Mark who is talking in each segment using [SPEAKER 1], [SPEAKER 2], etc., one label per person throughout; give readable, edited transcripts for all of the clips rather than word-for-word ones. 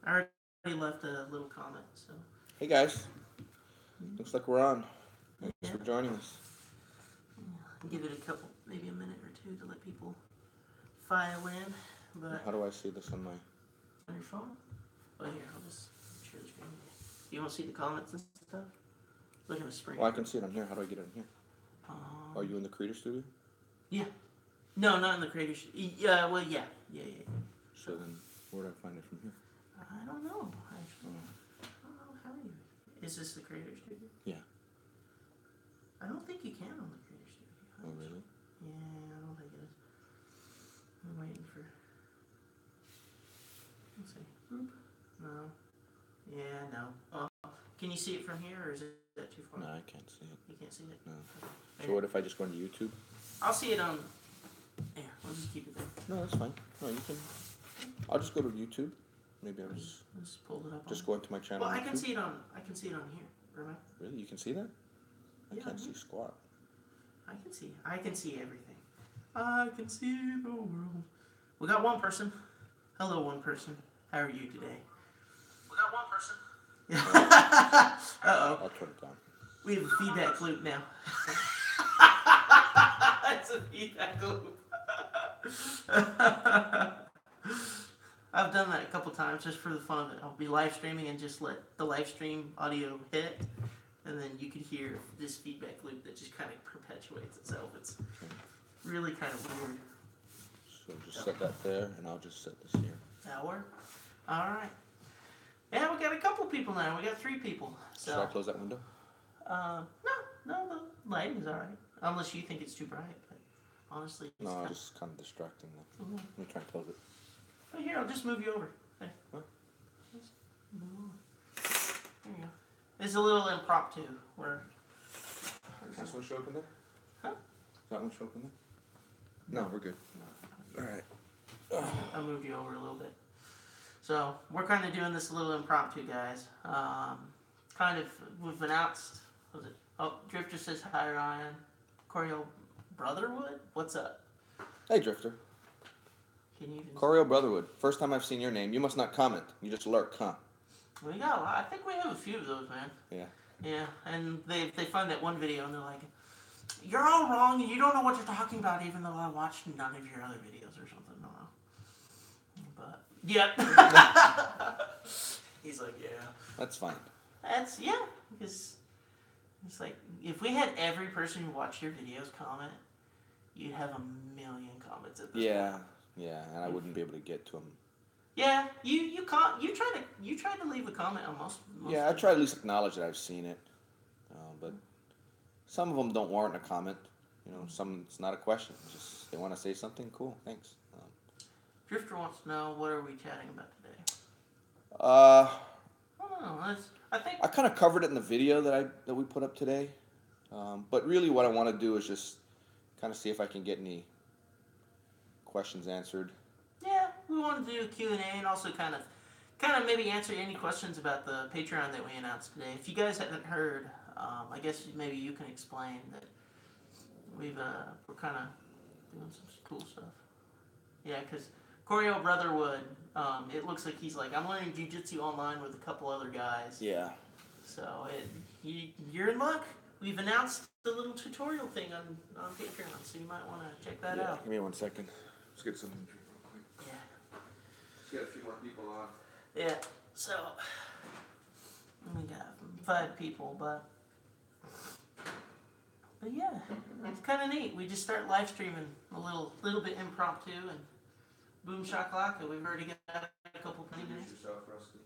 [SPEAKER 1] I already left a little comment, so.
[SPEAKER 2] Hey guys, looks like we're on. Thanks for joining us.
[SPEAKER 1] Yeah. Give it a couple, maybe a minute or two to let people file in. But
[SPEAKER 2] how do I see this on my...
[SPEAKER 1] On your phone? Oh, here, I'll just share the screen. Do you want to see the comments and stuff? Look at the screen.
[SPEAKER 2] Well, I can see it on here. How do I get it in here? Are you in the Creator Studio?
[SPEAKER 1] Yeah. No, not in the Creator Studio. Yeah, well, yeah.
[SPEAKER 2] So then, where do I find it from here?
[SPEAKER 1] I don't know, actually. I don't know how you... Is this the Creator Studio?
[SPEAKER 2] Yeah.
[SPEAKER 1] I don't think you can on the Creator Studio.
[SPEAKER 2] Oh, really?
[SPEAKER 1] Yeah, I don't think it is. I'm waiting for... Let's see. Boop. No. Yeah, no. Oh, can you see it from here, or is that too far?
[SPEAKER 2] No, I can't see it.
[SPEAKER 1] You can't see it?
[SPEAKER 2] No.
[SPEAKER 1] Okay.
[SPEAKER 2] So what if I just go into YouTube?
[SPEAKER 1] I'll see it on... Yeah, I'll just keep it there.
[SPEAKER 2] No, that's fine. No, you can... I'll just go to YouTube. Maybe I'll
[SPEAKER 1] just pull it up.
[SPEAKER 2] Just go into my channel.
[SPEAKER 1] Well, I can see it on here. Remember?
[SPEAKER 2] Really? You can see that? I can't see squat.
[SPEAKER 1] I can see everything. I can see the world. We got one person. Hello, one person. How are you today? We got one person. Uh-oh.
[SPEAKER 2] I'll turn it down.
[SPEAKER 1] We have a feedback loop now. It's a feedback loop. I've done that a couple times just for the fun of it. I'll be live streaming and just let the live stream audio hit, and then you can hear this feedback loop that just kind of perpetuates itself. It's really kind of weird.
[SPEAKER 2] So just set that there, and I'll just set this here.
[SPEAKER 1] That'll work. All right. Yeah, we got a couple people now. We got 3 people. So.
[SPEAKER 2] Should I close that window?
[SPEAKER 1] No, the lighting's all right. Unless you think it's too bright. But honestly, it's
[SPEAKER 2] just kind of distracting. Let me try and close it.
[SPEAKER 1] Oh, here, I'll just move you over. Hey.
[SPEAKER 2] What?
[SPEAKER 1] Just move over. There you go. It's a little impromptu.
[SPEAKER 2] Does this one show up in there?
[SPEAKER 1] Huh?
[SPEAKER 2] Does that one show up in there? No, we're good.
[SPEAKER 1] No.
[SPEAKER 2] All right.
[SPEAKER 1] I'll move you over a little bit. So, we're kind of doing this a little impromptu, guys. We've announced, Drifter says hi, Ryan. Choreo Brotherwood? What's up?
[SPEAKER 2] Hey, Drifter.
[SPEAKER 1] Can you even...
[SPEAKER 2] Choreo Brotherwood. First time I've seen your name. You must not comment. You just lurk, huh?
[SPEAKER 1] We got a lot. I think we have a few of those, man.
[SPEAKER 2] Yeah.
[SPEAKER 1] Yeah, and they find that one video and they're like, you're all wrong and you don't know what you're talking about, even though I watched none of your other videos or something. I don't know. But, yeah. He's like, yeah.
[SPEAKER 2] That's fine.
[SPEAKER 1] Because it's like, if we had every person who watched your videos comment, you'd have a million comments at this point.
[SPEAKER 2] Yeah, and I wouldn't be able to get to them.
[SPEAKER 1] Yeah, you try to leave a comment on most
[SPEAKER 2] yeah, I try to at least acknowledge that I've seen it, but some of them don't warrant a comment. You know, some it's not a question. It's just they want to say something. Cool, thanks.
[SPEAKER 1] Drifter wants to know, what are we chatting about today?
[SPEAKER 2] I
[SPEAKER 1] don't know. I think
[SPEAKER 2] I kind of covered it in the video that we put up today, but really what I want to do is just kind of see if I can get any questions answered.
[SPEAKER 1] Yeah, we wanted to do a Q&A and also kind of maybe answer any questions about the Patreon that we announced today. If you guys haven't heard, I guess maybe you can explain that we're kind of doing some cool stuff. Yeah, because Choreo Brotherwood, it looks like he's like, I'm learning Jiu-Jitsu online with a couple other guys.
[SPEAKER 2] Yeah.
[SPEAKER 1] So you're in luck. We've announced the little tutorial thing on Patreon, so you might want to check that out.
[SPEAKER 2] Give me 1 second. Let's get some.
[SPEAKER 1] Yeah.
[SPEAKER 2] Let's get a few more people on.
[SPEAKER 1] Yeah. So we got 5 people, but yeah, it's kind of neat. We just start live streaming a little bit impromptu and boom shakalaka. We've already got a couple of minutes.
[SPEAKER 2] Yourself, Rusty.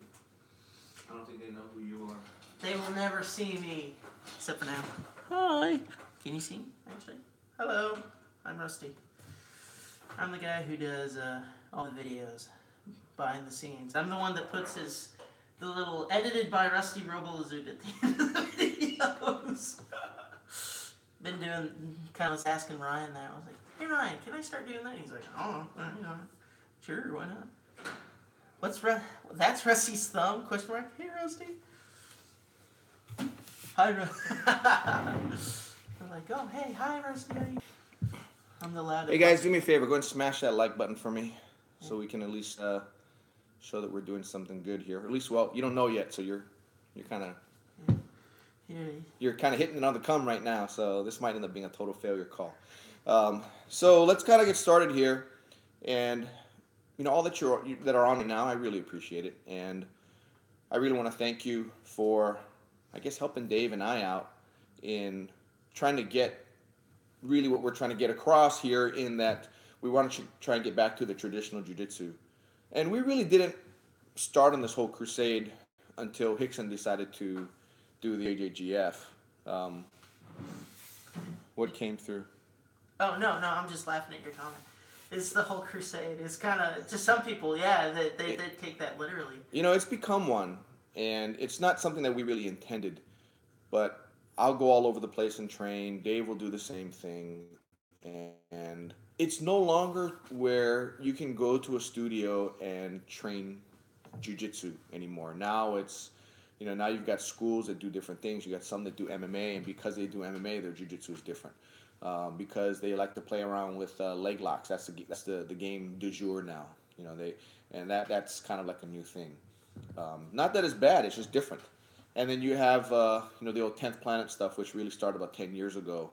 [SPEAKER 2] I don't think they know who you are.
[SPEAKER 1] They will never see me, except for now. Hi. Can you see me, actually? Hello. I'm Rusty. I'm the guy who does all the videos behind the scenes. I'm the one that puts the little edited by Rusty Robolazoo at the end of the videos. Been doing, kind of asking Ryan that. I was like, hey Ryan, can I start doing that? He's like, oh, sure, why not? That's Rusty's thumb? Question mark. Hey Rusty. Hi Rusty. I'm like, oh hey, hi Rusty. I'm the loudest.
[SPEAKER 2] Hey guys, do me a favor. Go ahead and smash that like button for me, so we can at least show that we're doing something good here. At least, well, you don't know yet, so you're kind of
[SPEAKER 1] Yeah.
[SPEAKER 2] you're kind of hitting it on the come right now. So this might end up being a total failure call. So let's kind of get started here, and all that that are on right now, I really appreciate it, and I really want to thank you for, I guess, helping Dave and I out in trying to get really what we're trying to get across here, in that we want to try and get back to the traditional jiu-jitsu. And we really didn't start on this whole crusade until Hickson decided to do the AJGF. Um, what came through?
[SPEAKER 1] Oh, no, I'm just laughing at your comment. It's the whole crusade. It's kind of, to some people, yeah, they take that literally.
[SPEAKER 2] It's become one, and it's not something that we really intended, but I'll go all over the place and train. Dave will do the same thing, and it's no longer where you can go to a studio and train jiu-jitsu anymore. Now it's, now you've got schools that do different things. You got some that do MMA, and because they do MMA, their jiu-jitsu is different. Because they like to play around with leg locks. That's the game du jour now. That's kind of like a new thing. Not that it's bad. It's just different. And then you have the old 10th Planet stuff, which really started about 10 years ago,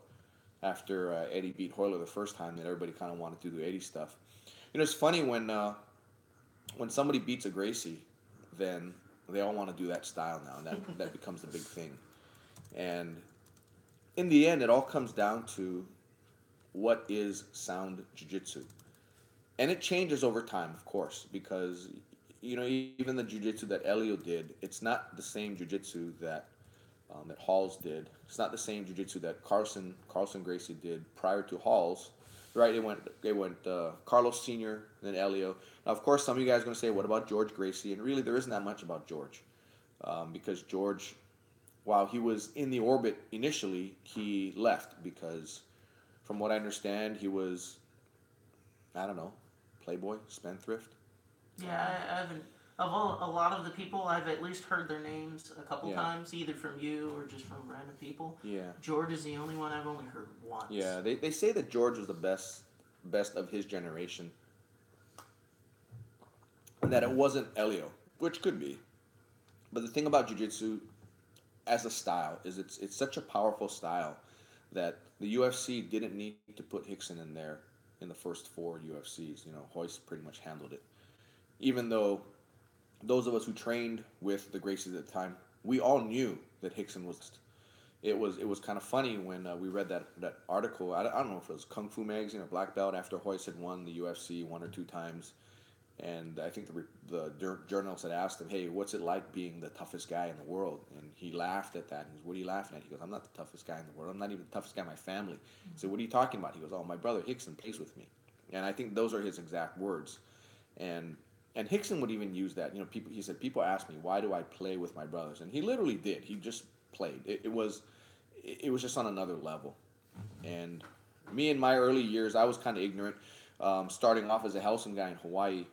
[SPEAKER 2] after Eddie beat Hoyler the first time. That everybody kind of wanted to do Eddie stuff. It's funny when somebody beats a Gracie, then they all want to do that style now, and that becomes the big thing. And in the end, it all comes down to what is sound jiu-jitsu. And it changes over time, of course, because, even the jiu-jitsu that Elio did, it's not the same jiu-jitsu that Halls did. It's not the same jiu-jitsu that Carlson Gracie did prior to Halls. Right? They went Carlos Sr., then Elio. Now, of course, some of you guys are going to say, what about George Gracie? And really, there isn't that much about George. Because George, while he was in the orbit initially, he left because, from what I understand, he was, I don't know, playboy, spendthrift.
[SPEAKER 1] Yeah, I haven't. Of a lot of the people, I've at least heard their names a couple times, either from you or just from random people.
[SPEAKER 2] Yeah.
[SPEAKER 1] George is the only one I've only heard once.
[SPEAKER 2] Yeah, they say that George was the best of his generation, and that it wasn't Elio, which could be. But the thing about jiu-jitsu as a style is it's such a powerful style that the UFC didn't need to put Hickson in there in the first 4 UFCs. Royce pretty much handled it. Even though those of us who trained with the Gracies at the time, we all knew that Hickson was. It was kind of funny when we read that article. I don't know if it was Kung Fu Magazine or Black Belt, after Royce had won the UFC 1 or 2 times. And I think the journalist had asked him, hey, what's it like being the toughest guy in the world? And he laughed at that. He goes, what are you laughing at? He goes, I'm not the toughest guy in the world. I'm not even the toughest guy in my family. He said, what are you talking about? He goes, oh, my brother Hickson plays with me. And I think those are his exact words. And Hickson would even use that. He said, people ask me, why do I play with my brothers? And he literally did. He just played. It was just on another level. And me, in my early years, I was kind of ignorant. Starting off as a Helson guy in Hawaii,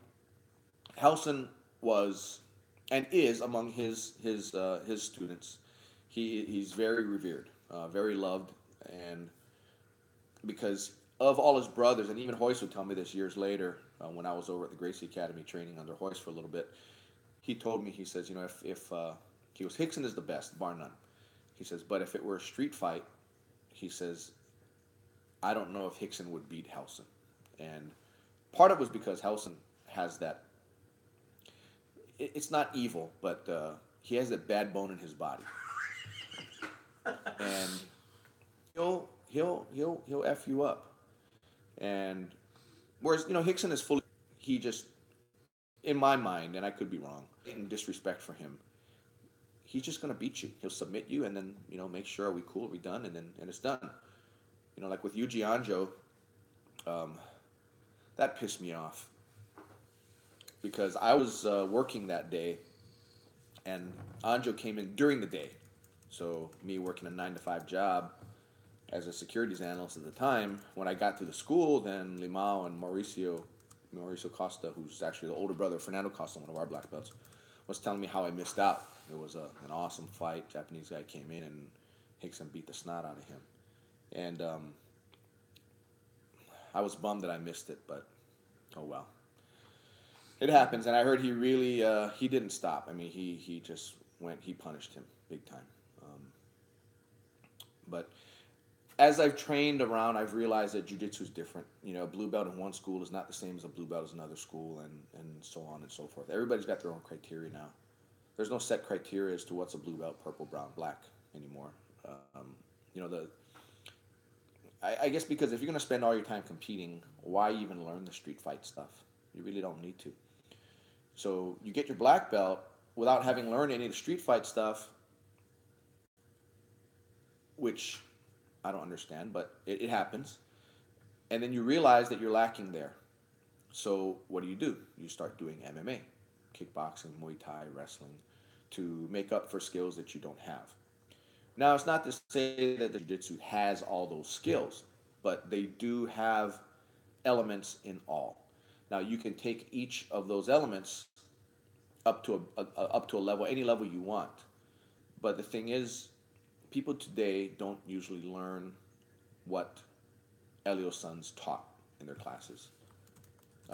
[SPEAKER 2] Helson was and is among his students. He's very revered, very loved, and because of all his brothers, and even Royce would tell me this years later, when I was over at the Gracie Academy training under Royce for a little bit. He told me, he says, if he was, Hickson is the best, bar none. He says, but if it were a street fight, he says, I don't know if Hickson would beat Helson. And part of it was because Helson has that, it's not evil, but he has that bad bone in his body. And he'll F you up. And whereas, Hickson is fully, he just, in my mind, and I could be wrong, in disrespect for him, he's just going to beat you. He'll submit you and then, make sure, are we cool, are we done? And it's done. Like with Yuji Anjo, that pissed me off. Because I was working that day, and Anjo came in during the day. So me working a 9-to-5 job as a securities analyst at the time, when I got to the school, then Limao and Mauricio Costa, who's actually the older brother of Fernando Costa, one of our black belts, was telling me how I missed out. It was an awesome fight. Japanese guy came in and Hickson beat the snot out of him. And I was bummed that I missed it, but oh well. It happens, and I heard he really he didn't stop. I mean, he just went. He punished him big time. Um, but as I've trained around, I've realized that jiu-jitsu is different. You know, blue belt in one school is not the same as a blue belt in another school, and so on and so forth. Everybody's got their own criteria now. There's no set criteria as to what's a blue belt, purple, brown, black anymore. You know, I guess because if you're going to spend all your time competing, why even learn the street fight stuff? You really don't need to. So you get your black belt without having learned any of the street fight stuff, which I don't understand, but it happens. And then you realize that you're lacking there. So what do? You start doing MMA, kickboxing, Muay Thai, wrestling, to make up for skills that you don't have. Now, it's not to say that the Jiu-Jitsu has all those skills, but they do have elements in all. Now, you can take each of those elements up to a level, any level you want. But the thing is, people today don't usually learn what Elio's sons taught in their classes.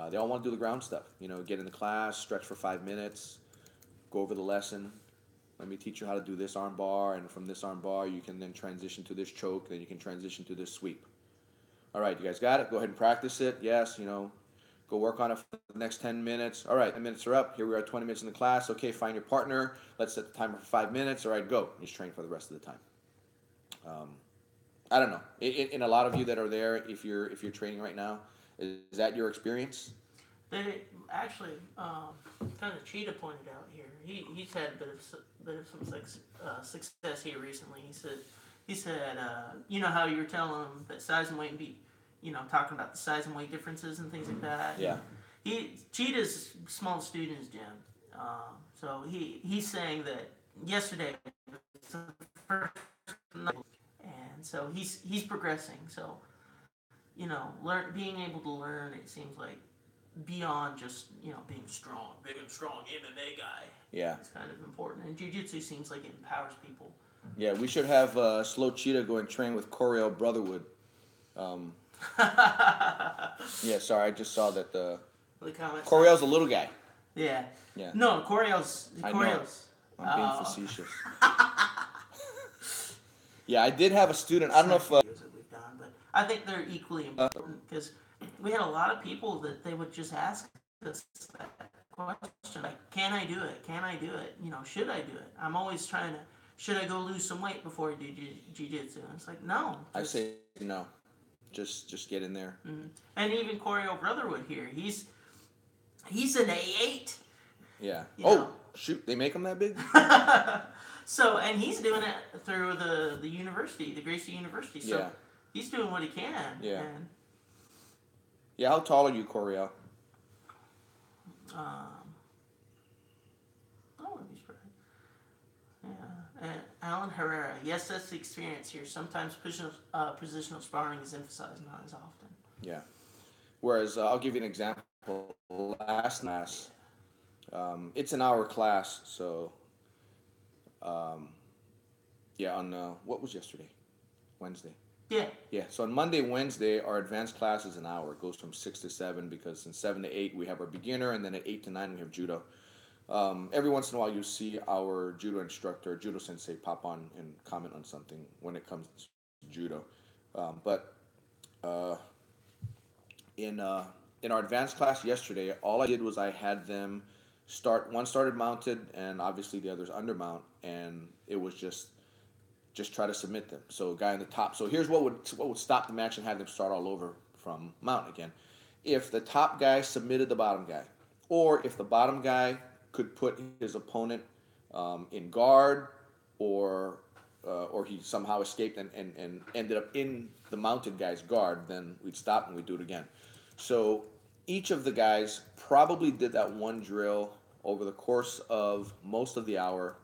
[SPEAKER 2] They all want to do the ground stuff. You know, get in the class, stretch for 5 minutes, go over the lesson. Let me teach you how to do this arm bar, and from this arm bar, you can then transition to this choke, then you can transition to this sweep. All right, you guys got it? Go ahead and practice it. Yes, you know, go work on it for the next 10 minutes. All right, 10 minutes are up. Here we are, 20 minutes in the class. Okay, find your partner. Let's set the timer for 5 minutes. All right, go. Just train for the rest of the time. I don't know. In a lot of you that are there, if you're training right now, is that your experience?
[SPEAKER 1] They actually, kind of Cheetah pointed out here. He's had a bit of some success here recently. He said, you know how you were telling him that size and weight and talking about the size and weight differences and things like that.
[SPEAKER 2] Yeah.
[SPEAKER 1] Cheetah's small student in his gym, so he's saying that yesterday was the first night, and so he's progressing. So being able to learn, it seems like beyond just being strong, big and strong MMA guy.
[SPEAKER 2] Yeah,
[SPEAKER 1] it's kind of important, and jiu-jitsu seems like it empowers people.
[SPEAKER 2] Yeah, we should have Slow Cheetah go and train with Coriel Brotherwood. Yeah, sorry, I just saw that Coriel's a little guy.
[SPEAKER 1] Yeah.
[SPEAKER 2] Yeah.
[SPEAKER 1] No, Coriel's.
[SPEAKER 2] I'm being facetious. Yeah, I did have a student. I don't know if.
[SPEAKER 1] That we've done, but I think they're equally important because we had a lot of people that they would just ask us that question, like, "Can I do it? Can I do it? Should I do it?" I'm always trying to. Should I go lose some weight before I do jiu-jitsu? And it's like, no.
[SPEAKER 2] I say no. Just get in there.
[SPEAKER 1] Mm-hmm. And even Coriel Brotherwood here, he's an A8.
[SPEAKER 2] Yeah.
[SPEAKER 1] Know?
[SPEAKER 2] Shoot, they make him that big?
[SPEAKER 1] So, and he's doing it through the university, the Gracie University. So
[SPEAKER 2] yeah.
[SPEAKER 1] He's doing what he can.
[SPEAKER 2] Yeah.
[SPEAKER 1] And,
[SPEAKER 2] yeah, how tall are you, Coriel?
[SPEAKER 1] Alan Herrera. Yes, that's the experience here. Sometimes positional sparring is emphasized, not as often.
[SPEAKER 2] Yeah. Whereas, I'll give you an example. Last class, it's an hour class, so, yeah, on, what was yesterday? Wednesday.
[SPEAKER 1] Yeah.
[SPEAKER 2] Yeah, so on Monday, Wednesday, our advanced class is an hour. It goes from 6 to 7 because in 7 to 8 we have our beginner, and then at 8 to 9 we have judo. Every once in a while you see our judo instructor, judo sensei, pop on and comment on something when it comes to judo. But in our advanced class yesterday, all I did was I had them one started mounted and obviously the others under mount, and it was just try to submit them. So a guy on the top. So here's what would stop the match and have them start all over from mount again. If the top guy submitted the bottom guy, or if the bottom guy could put his opponent in guard, or he somehow escaped and ended up in the mounted guy's guard, then we'd stop and we'd do it again. So each of the guys probably did that one drill over the course of most of the hour,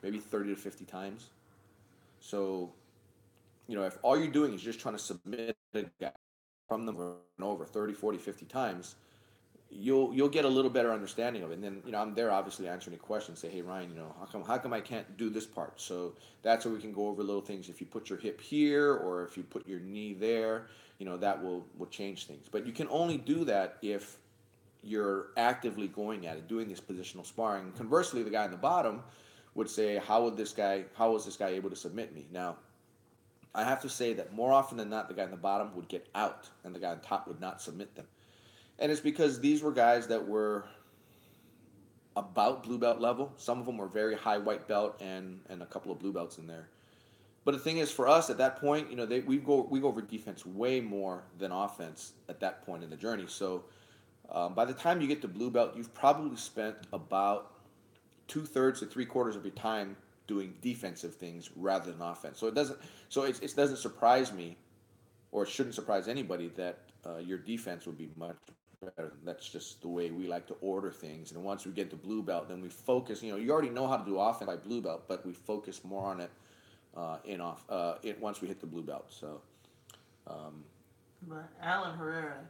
[SPEAKER 2] maybe 30 to 50 times. So, if all you're doing is just trying to submit a guy from them over 30, 40, 50 times, you'll get a little better understanding of it. And then, I'm there obviously answering any questions, say, hey, Ryan, how come I can't do this part? So that's where we can go over little things. If you put your hip here, or if you put your knee there, that will change things. But you can only do that if you're actively going at it, doing this positional sparring. Conversely, the guy on the bottom would say, how was this guy able to submit me? Now, I have to say that more often than not, the guy on the bottom would get out and the guy on top would not submit them. And it's because these were guys that were about blue belt level. Some of them were very high white belt and a couple of blue belts in there. But the thing is, for us at that point, we go over defense way more than offense at that point in the journey. So by the time you get to blue belt, you've probably spent about 2/3 to 3/4 of your time doing defensive things rather than offense. So it doesn't surprise me, or it shouldn't surprise anybody, that your defense would be much better. That's just the way we like to order things. And once we get to blue belt, then we focus. You already know how to do offense by blue belt, but we focus more on it once we hit the blue belt. So.
[SPEAKER 1] But Alan Herrera,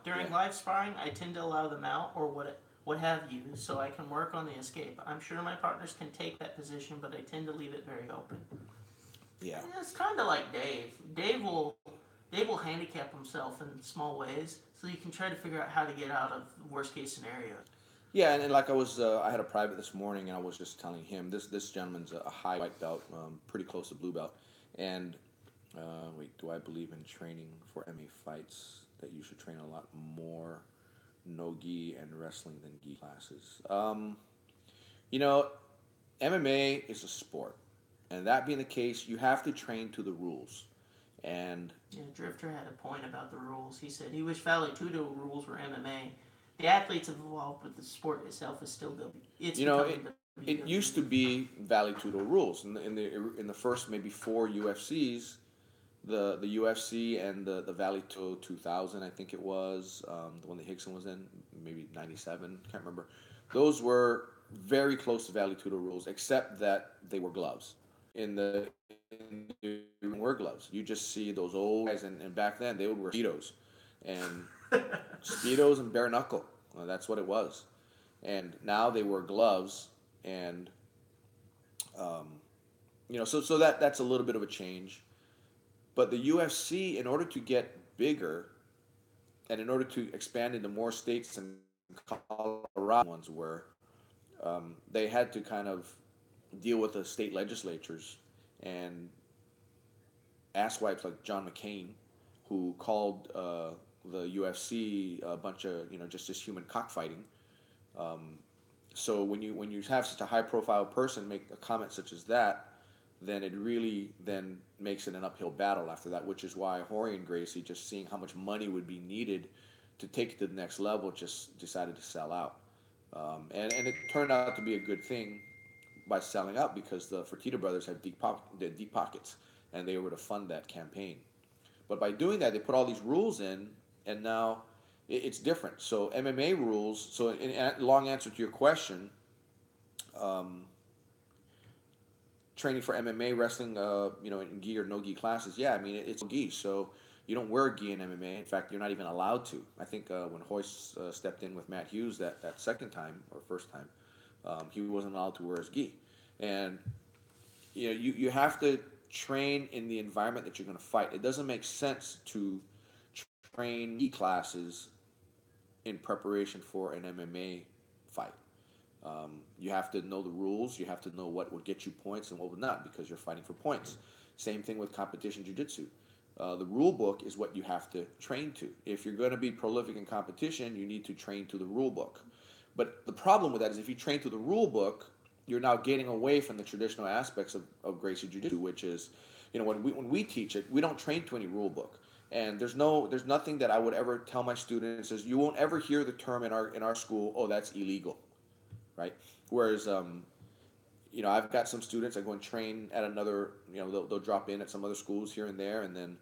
[SPEAKER 1] during live sparring, I tend to allow them out or what have you, so I can work on the escape. I'm sure my partners can take that position, but I tend to leave it very open.
[SPEAKER 2] Yeah.
[SPEAKER 1] And it's kind of like Dave. Dave will handicap himself in small ways, so you can try to figure out how to get out of worst case scenarios.
[SPEAKER 2] Yeah, and like I had a private this morning, and I was just telling him, this gentleman's a high white belt, pretty close to blue belt, and do I believe in training for MMA fights that you should train a lot more no gi and wrestling than gi classes? MMA is a sport, and that being the case, you have to train to the rules. And
[SPEAKER 1] yeah, Drifter had a point about the rules. He said he wished Vale Tudo rules were MMA. The athletes have evolved, but the sport itself is still WWE.
[SPEAKER 2] It used to be Vale Tudo rules in the first maybe 4 UFCs. The UFC and the Vale Tudo 2000, I think it was, the one that Hickson was in, maybe 97, can't remember. Those were very close to Vale Tudo rules, except that they were gloves. Were gloves. You just see those old guys, and back then they would wear Speedos and bare knuckle. That's what it was. And now they wear gloves, and so that's a little bit of a change. But the UFC, in order to get bigger, and in order to expand into more states and Colorado ones were, they had to kind of deal with the state legislatures and asswipes like John McCain, who called the UFC a bunch of just human cockfighting. So when you have such a high profile person make a comment such as that, then it really then makes it an uphill battle after that, which is why Jorge and Gracie, just seeing how much money would be needed to take it to the next level, just decided to sell out. And it turned out to be a good thing by selling out, because the Fertitta brothers have deep pockets, and they were able to fund that campaign. But by doing that, they put all these rules in, and now it's different. So MMA rules, so in long answer to your question, training for MMA, wrestling, in gi or no gi classes, yeah, I mean, it's gi, so you don't wear gi in MMA. In fact, you're not even allowed to. I think when Hoist stepped in with Matt Hughes that second time, or first time, he wasn't allowed to wear his gi. And you have to train in the environment that you're going to fight. It doesn't make sense to train gi classes in preparation for an MMA fight. You have to know the rules. You have to know what would get you points and what would not, because you're fighting for points. Same thing with competition jiu-jitsu. The rule book is what you have to train to. If you're going to be prolific in competition, you need to train to the rule book. But the problem with that is, if you train to the rule book, you're now getting away from the traditional aspects of Gracie Jiu-Jitsu, which is, when we teach it, we don't train to any rule book. And there's nothing that I would ever tell my students is, you won't ever hear the term in our school, oh, that's illegal, right? Whereas, I've got some students that go and train at another, they'll drop in at some other schools here and there, and then,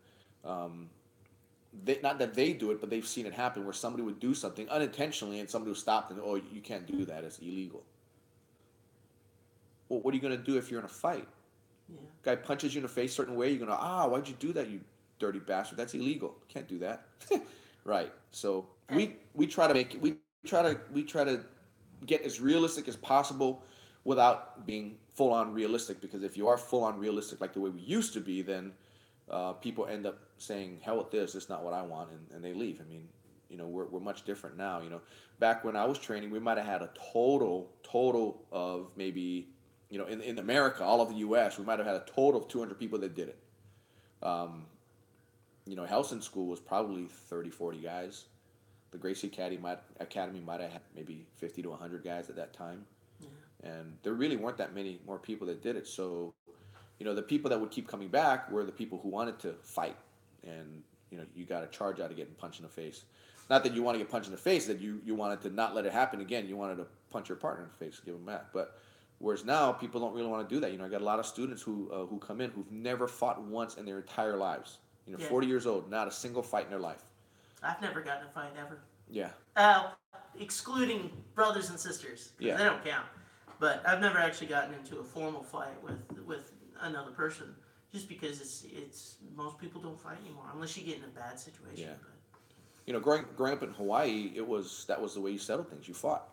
[SPEAKER 2] not that they do it, but they've seen it happen where somebody would do something unintentionally, and somebody will stop them, oh, you can't do that, it's illegal. Well, what are you going to do if you're in a fight?
[SPEAKER 1] Yeah.
[SPEAKER 2] Guy punches you in the face a certain way, you're going to, why'd you do that, you dirty bastard? That's illegal. Can't do that. Right. So we try to make it, we try to get as realistic as possible without being full on realistic, because if you are full on realistic like the way we used to be, then people end up saying, hell with this, it's not what I want, and they leave. I mean, we're much different now. Back when I was training, we might have had a total of maybe, in America, all of the U.S., we might have had a total of 200 people that did it. Helson School was probably 30, 40 guys. The Gracie Academy might have had maybe 50 to 100 guys at that time. Yeah. And there really weren't that many more people that did it. So, the people that would keep coming back were the people who wanted to fight. And, you got a charge out of getting punched in the face. Not that you want to get punched in the face, that you wanted to not let it happen again. You wanted to punch your partner in the face, give them back. But whereas now, people don't really want to do that. I got a lot of students who come in who've never fought once in their entire lives. 40 years old, not a single fight in their life.
[SPEAKER 1] I've never gotten a fight ever.
[SPEAKER 2] Yeah.
[SPEAKER 1] Excluding brothers and sisters.
[SPEAKER 2] Yeah.
[SPEAKER 1] They don't count. But I've never actually gotten into a formal fight with another person, just because it's most people don't fight anymore unless you get in a bad situation.
[SPEAKER 2] Yeah.
[SPEAKER 1] But.
[SPEAKER 2] Growing up in Hawaii, that was the way you settled things. You fought.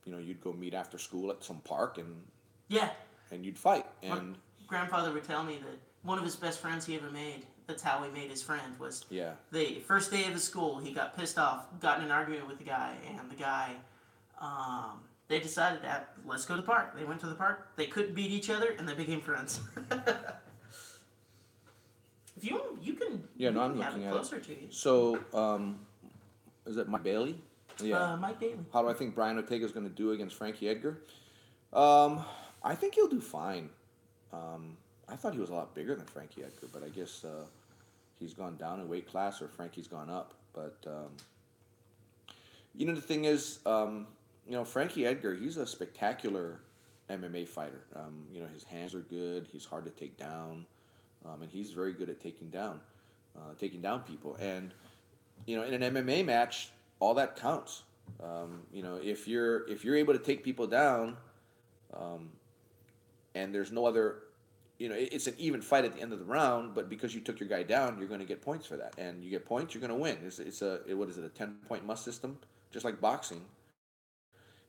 [SPEAKER 2] You'd go meet after school at some park and you'd fight. And
[SPEAKER 1] my grandfather would tell me that one of his best friends he ever made, that's how he made his friend, was the first day of his school, he got pissed off, got in an argument with the guy, and the guy, they decided that, let's go to the park. They went to the park, they couldn't beat each other, and they became friends. If you can
[SPEAKER 2] I'm
[SPEAKER 1] have
[SPEAKER 2] looking
[SPEAKER 1] it
[SPEAKER 2] at
[SPEAKER 1] closer
[SPEAKER 2] it.
[SPEAKER 1] to you.
[SPEAKER 2] So, is it Mike Bailey? Yeah.
[SPEAKER 1] Mike Bailey.
[SPEAKER 2] How do I think Brian Ortega's going to do against Frankie Edgar? I think he'll do fine. I thought he was a lot bigger than Frankie Edgar, but I guess he's gone down in weight class, or Frankie's gone up. But the thing is, Frankie Edgar, he's a spectacular MMA fighter. His hands are good. He's hard to take down, and he's very good at taking down people. And in an MMA match, all that counts. If you're able to take people down, and there's no other, it's an even fight at the end of the round, but because you took your guy down, you're going to get points for that, and you get points, you're going to win. It's a 10-point must system, just like boxing.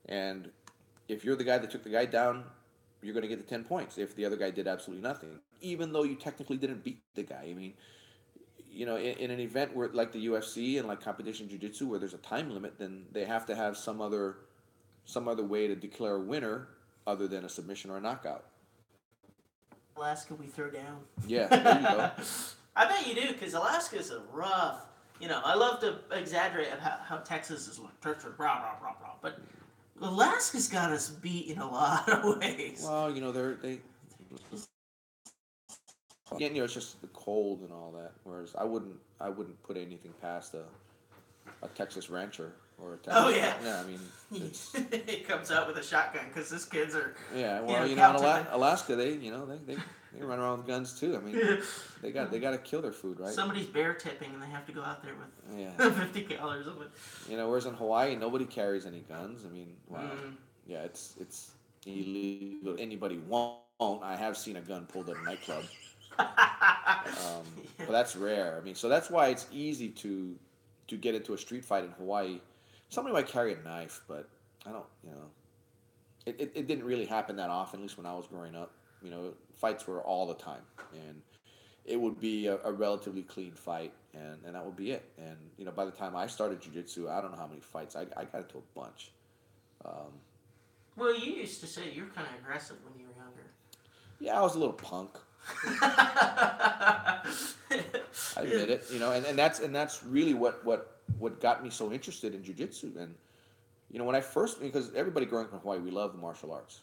[SPEAKER 2] And if you're the guy that took the guy down, you're going to get the 10 points. If the other guy did absolutely nothing, even though you technically didn't beat the guy, I mean. In an event where, like the UFC and like competition jiu-jitsu, where there's a time limit, then they have to have some other way to declare a winner other than a submission or a knockout.
[SPEAKER 1] Alaska, we throw down.
[SPEAKER 2] Yeah, there you go.
[SPEAKER 1] I bet you do, because Alaska's a rough. I love to exaggerate how Texas is like Texas, blah blah blah blah, but Alaska's got us beat in a lot of ways.
[SPEAKER 2] Well, they. Again, it's just the cold and all that. Whereas I wouldn't put anything past a Texas rancher or a Texas.
[SPEAKER 1] Oh yeah.
[SPEAKER 2] Yeah, I mean,
[SPEAKER 1] he comes out with a shotgun because his kids are.
[SPEAKER 2] Yeah, well, in Alaska, they run around with guns too. I mean, they got to kill their food, right?
[SPEAKER 1] Somebody's bear tipping and they have to go out there with 50 calories of it.
[SPEAKER 2] Whereas in Hawaii, nobody carries any guns. I mean, wow. Yeah, it's illegal. Anybody won't. I have seen a gun pulled at a nightclub. But that's rare. I mean, so that's why it's easy to get into a street fight in Hawaii. Somebody might carry a knife, but I don't. It didn't really happen that often. At least when I was growing up, fights were all the time, and it would be a relatively clean fight, and that would be it. And by the time I started jiu-jitsu, I don't know how many fights I got into a bunch.
[SPEAKER 1] Well, you used to say you were kind of aggressive when you were younger.
[SPEAKER 2] Yeah, I was a little punk. I admit it, and that's really what got me so interested in jiu-jitsu. And when I first, because everybody growing up in Hawaii, we love the martial arts,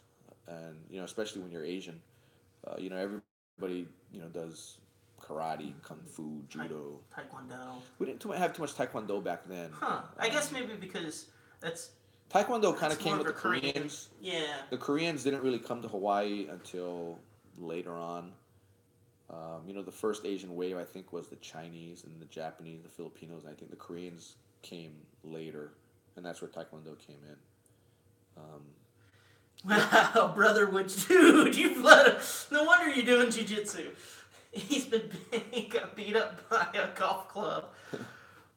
[SPEAKER 2] and especially when you're Asian, everybody does karate, kung fu, judo,
[SPEAKER 1] taekwondo.
[SPEAKER 2] We didn't have too much taekwondo back then.
[SPEAKER 1] I guess maybe because
[SPEAKER 2] taekwondo kind of came with the
[SPEAKER 1] Korean.
[SPEAKER 2] Koreans.
[SPEAKER 1] Yeah.
[SPEAKER 2] The Koreans didn't really come to Hawaii until later on. The first Asian wave, I think, was the Chinese and the Japanese, the Filipinos. And I think the Koreans came later, and that's where Taekwondo came in.
[SPEAKER 1] Wow, brother, dude, no wonder you're doing jiu-jitsu. He got beat up by a golf club.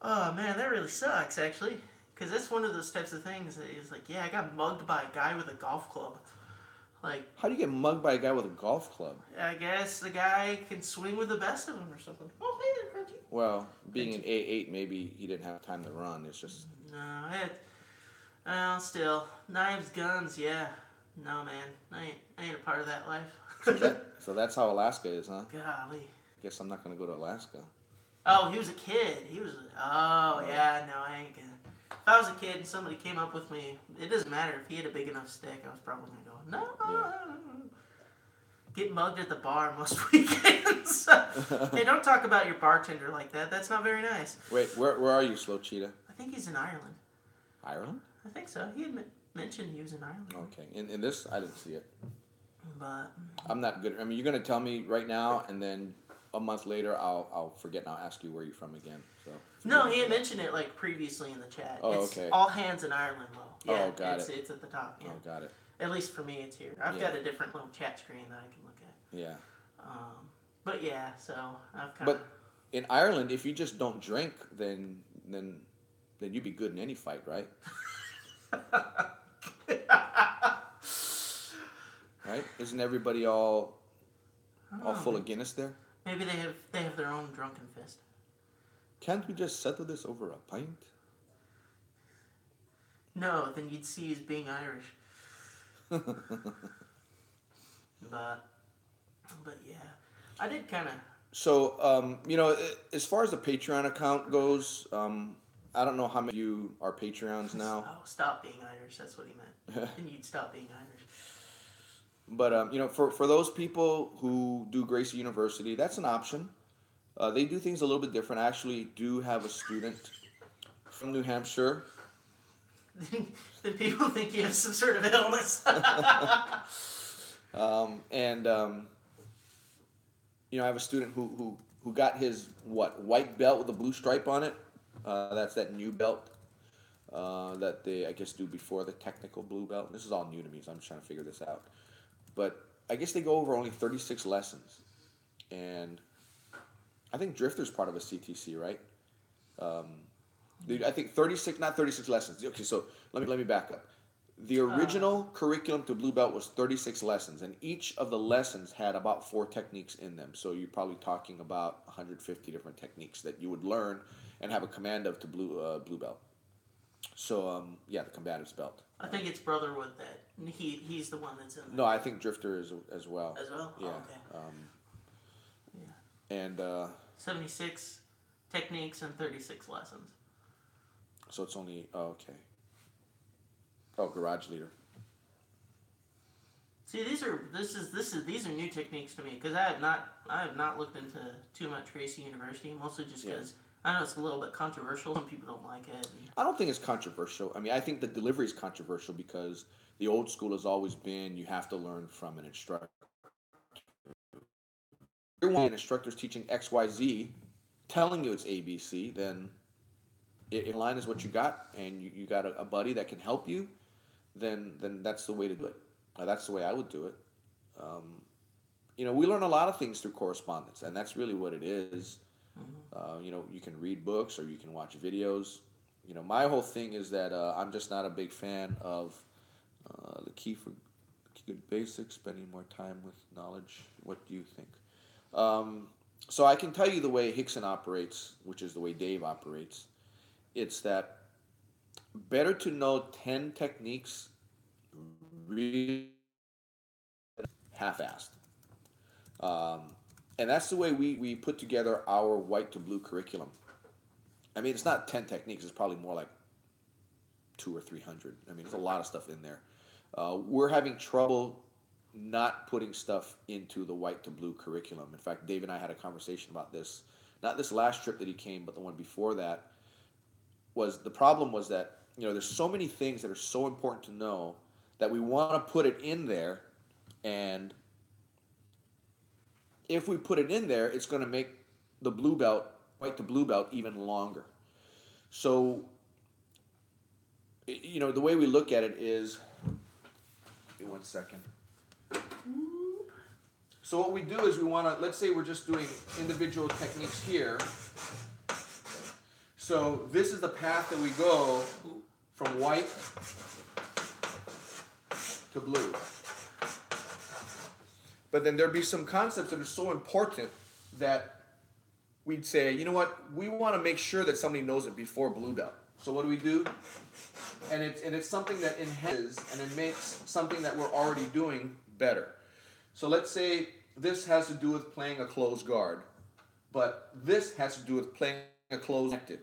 [SPEAKER 1] Oh, man, that really sucks, actually. Because that's one of those types of things that is like, yeah, I got mugged by a guy with a golf club. Like,
[SPEAKER 2] how do you get mugged by a guy with a golf club?
[SPEAKER 1] I guess the guy can swing with the best of them or something. Oh, hey there, aren't you?
[SPEAKER 2] Well, being an A8, maybe he didn't have time to run. It's just...
[SPEAKER 1] No, still, knives, guns, yeah. No, man, I ain't a part of that life.
[SPEAKER 2] So that's how Alaska is, huh?
[SPEAKER 1] Golly.
[SPEAKER 2] Guess I'm not gonna go to Alaska.
[SPEAKER 1] Oh, he was a kid. Oh, yeah, no, I ain't gonna. If I was a kid and somebody came up with me, it doesn't matter. If he had a big enough stick, I was probably gonna go, no.
[SPEAKER 2] Yeah.
[SPEAKER 1] Get mugged at the bar most weekends. Hey, don't talk about your bartender like that. That's not very nice.
[SPEAKER 2] Wait, where are you, Slow Cheetah?
[SPEAKER 1] I think he's in Ireland.
[SPEAKER 2] Ireland?
[SPEAKER 1] I think so. He had mentioned he was in Ireland.
[SPEAKER 2] Okay. In this, I didn't see it.
[SPEAKER 1] But
[SPEAKER 2] I'm not good. I mean, you're gonna tell me right now, and then a month later, I'll forget and I'll ask you where you're from again. So.
[SPEAKER 1] No, he had mentioned it like previously in the chat.
[SPEAKER 2] Oh,
[SPEAKER 1] it's
[SPEAKER 2] okay.
[SPEAKER 1] All hands in Ireland, Will. Yeah,
[SPEAKER 2] got it.
[SPEAKER 1] It's at the top. Yeah.
[SPEAKER 2] Oh, got it.
[SPEAKER 1] At least for me, it's here. I've got a different little chat screen that I can look at.
[SPEAKER 2] Yeah.
[SPEAKER 1] But yeah, so I've kind of.
[SPEAKER 2] But in Ireland, if you just don't drink, then you'd be good in any fight, right? Right? Isn't everybody all full of Guinness there?
[SPEAKER 1] Maybe they have their own drunken fist.
[SPEAKER 2] Can't we just settle this over a pint?
[SPEAKER 1] No, then you'd see he's being Irish. But yeah, I did kind of. So
[SPEAKER 2] as far as the Patreon account goes, I don't know how many of you are Patreons now.
[SPEAKER 1] Oh, stop being Irish. That's what he meant. And you'd stop being Irish.
[SPEAKER 2] But for those people who do Gracie University, that's an option. They do things a little bit different. I actually do have a student from New Hampshire.
[SPEAKER 1] Then people think you have some sort of illness.
[SPEAKER 2] I have a student who got his white belt with a blue stripe on it. That's that new belt that they, I guess, do before the technical blue belt. This is all new to me, so I'm just trying to figure this out. But I guess they go over only 36 lessons. And I think Drifter's part of a CTC, right? I think 36, not 36 lessons. Okay, so let me back up. The original curriculum to blue belt was 36 lessons, and each of the lessons had about 4 techniques in them. So you're probably talking about 150 different techniques that you would learn and have a command of to blue belt. So the combatives belt.
[SPEAKER 1] I think it's Brotherwood that he's the one that's in there.
[SPEAKER 2] No, I think Drifter is as well.
[SPEAKER 1] As well?
[SPEAKER 2] Yeah.
[SPEAKER 1] Oh, okay.
[SPEAKER 2] And
[SPEAKER 1] 76 techniques and 36 lessons.
[SPEAKER 2] So it's only okay. Oh, garage leader.
[SPEAKER 1] See, these are new techniques to me because I have not looked into too much Gracie University, mostly just because I know it's a little bit controversial. Some people don't like it.
[SPEAKER 2] I don't think it's controversial. I mean, I think the delivery is controversial because the old school has always been you have to learn from an instructor. If you're one instructor's teaching X, Y, Z, telling you it's A, B, C, then in line is what you got, and you got a buddy that can help you. Then that's the way to do it. That's the way I would do it. We learn a lot of things through correspondence, and that's really what it is. Mm-hmm. You can read books or you can watch videos. My whole thing is that I'm just not a big fan of the key for good basics, spending more time with knowledge. What do you think? So I can tell you the way Hickson operates, which is the way Dave operates. It's that better to know 10 techniques really half-assed. And that's the way we put together our white to blue curriculum. I mean, it's not 10 techniques. It's probably more like 200 or 300. I mean, there's a lot of stuff in there. We're having trouble not putting stuff into the white to blue curriculum. In fact, Dave and I had a conversation about this. Not this last trip that he came, but the one before that. The problem was that there's so many things that are so important to know that we want to put it in there, and if we put it in there, it's going to make the blue belt, white to blue belt, even longer. So, the way we look at it is, give me 1 second. So what we do is we want to, let's say we're just doing individual techniques here. So this is the path that we go from white to blue. But then there'd be some concepts that are so important that we'd say, you know what, we want to make sure that somebody knows it before blue belt. So what do? And it's something that enhances and it makes something that we're already doing better. So let's say this has to do with playing a closed guard, but this has to do with playing a closed connected.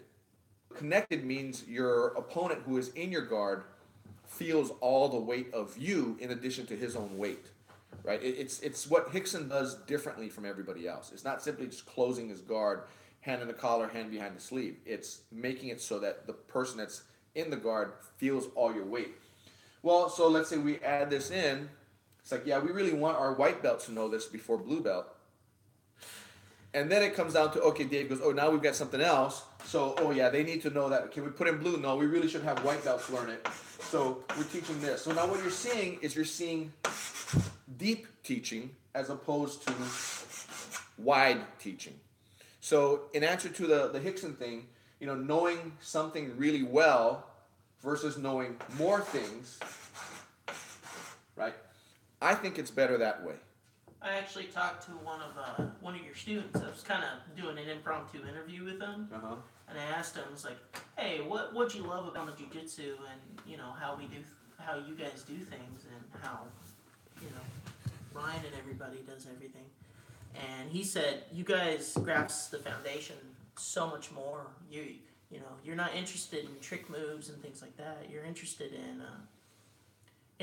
[SPEAKER 2] Connected means your opponent who is in your guard feels all the weight of you in addition to his own weight, right? It's what Rickson does differently from everybody else. It's not simply just closing his guard, hand in the collar, hand behind the sleeve. It's making it so that the person that's in the guard feels all your weight. Well, so let's say we add this in. It's like, yeah, we really want our white belts to know this before blue belt. And then it comes down to, okay, Dave goes, oh, now we've got something else. So, oh, yeah, they need to know that. Can we put in blue? No, we really should have white belts learn it. So we're teaching this. So now what you're seeing is deep teaching as opposed to wide teaching. So in answer to the Rickson thing, knowing something really well versus knowing more things, right? I think it's better that way.
[SPEAKER 1] I actually talked to one of your students. I was kind of doing an impromptu interview with them, and I asked him, I was like, "Hey, what you love about Jiu-Jitsu, and how you guys do things, and how Ryan and everybody does everything." And he said, "You guys grasp the foundation so much more. You're not interested in trick moves and things like that. You're interested in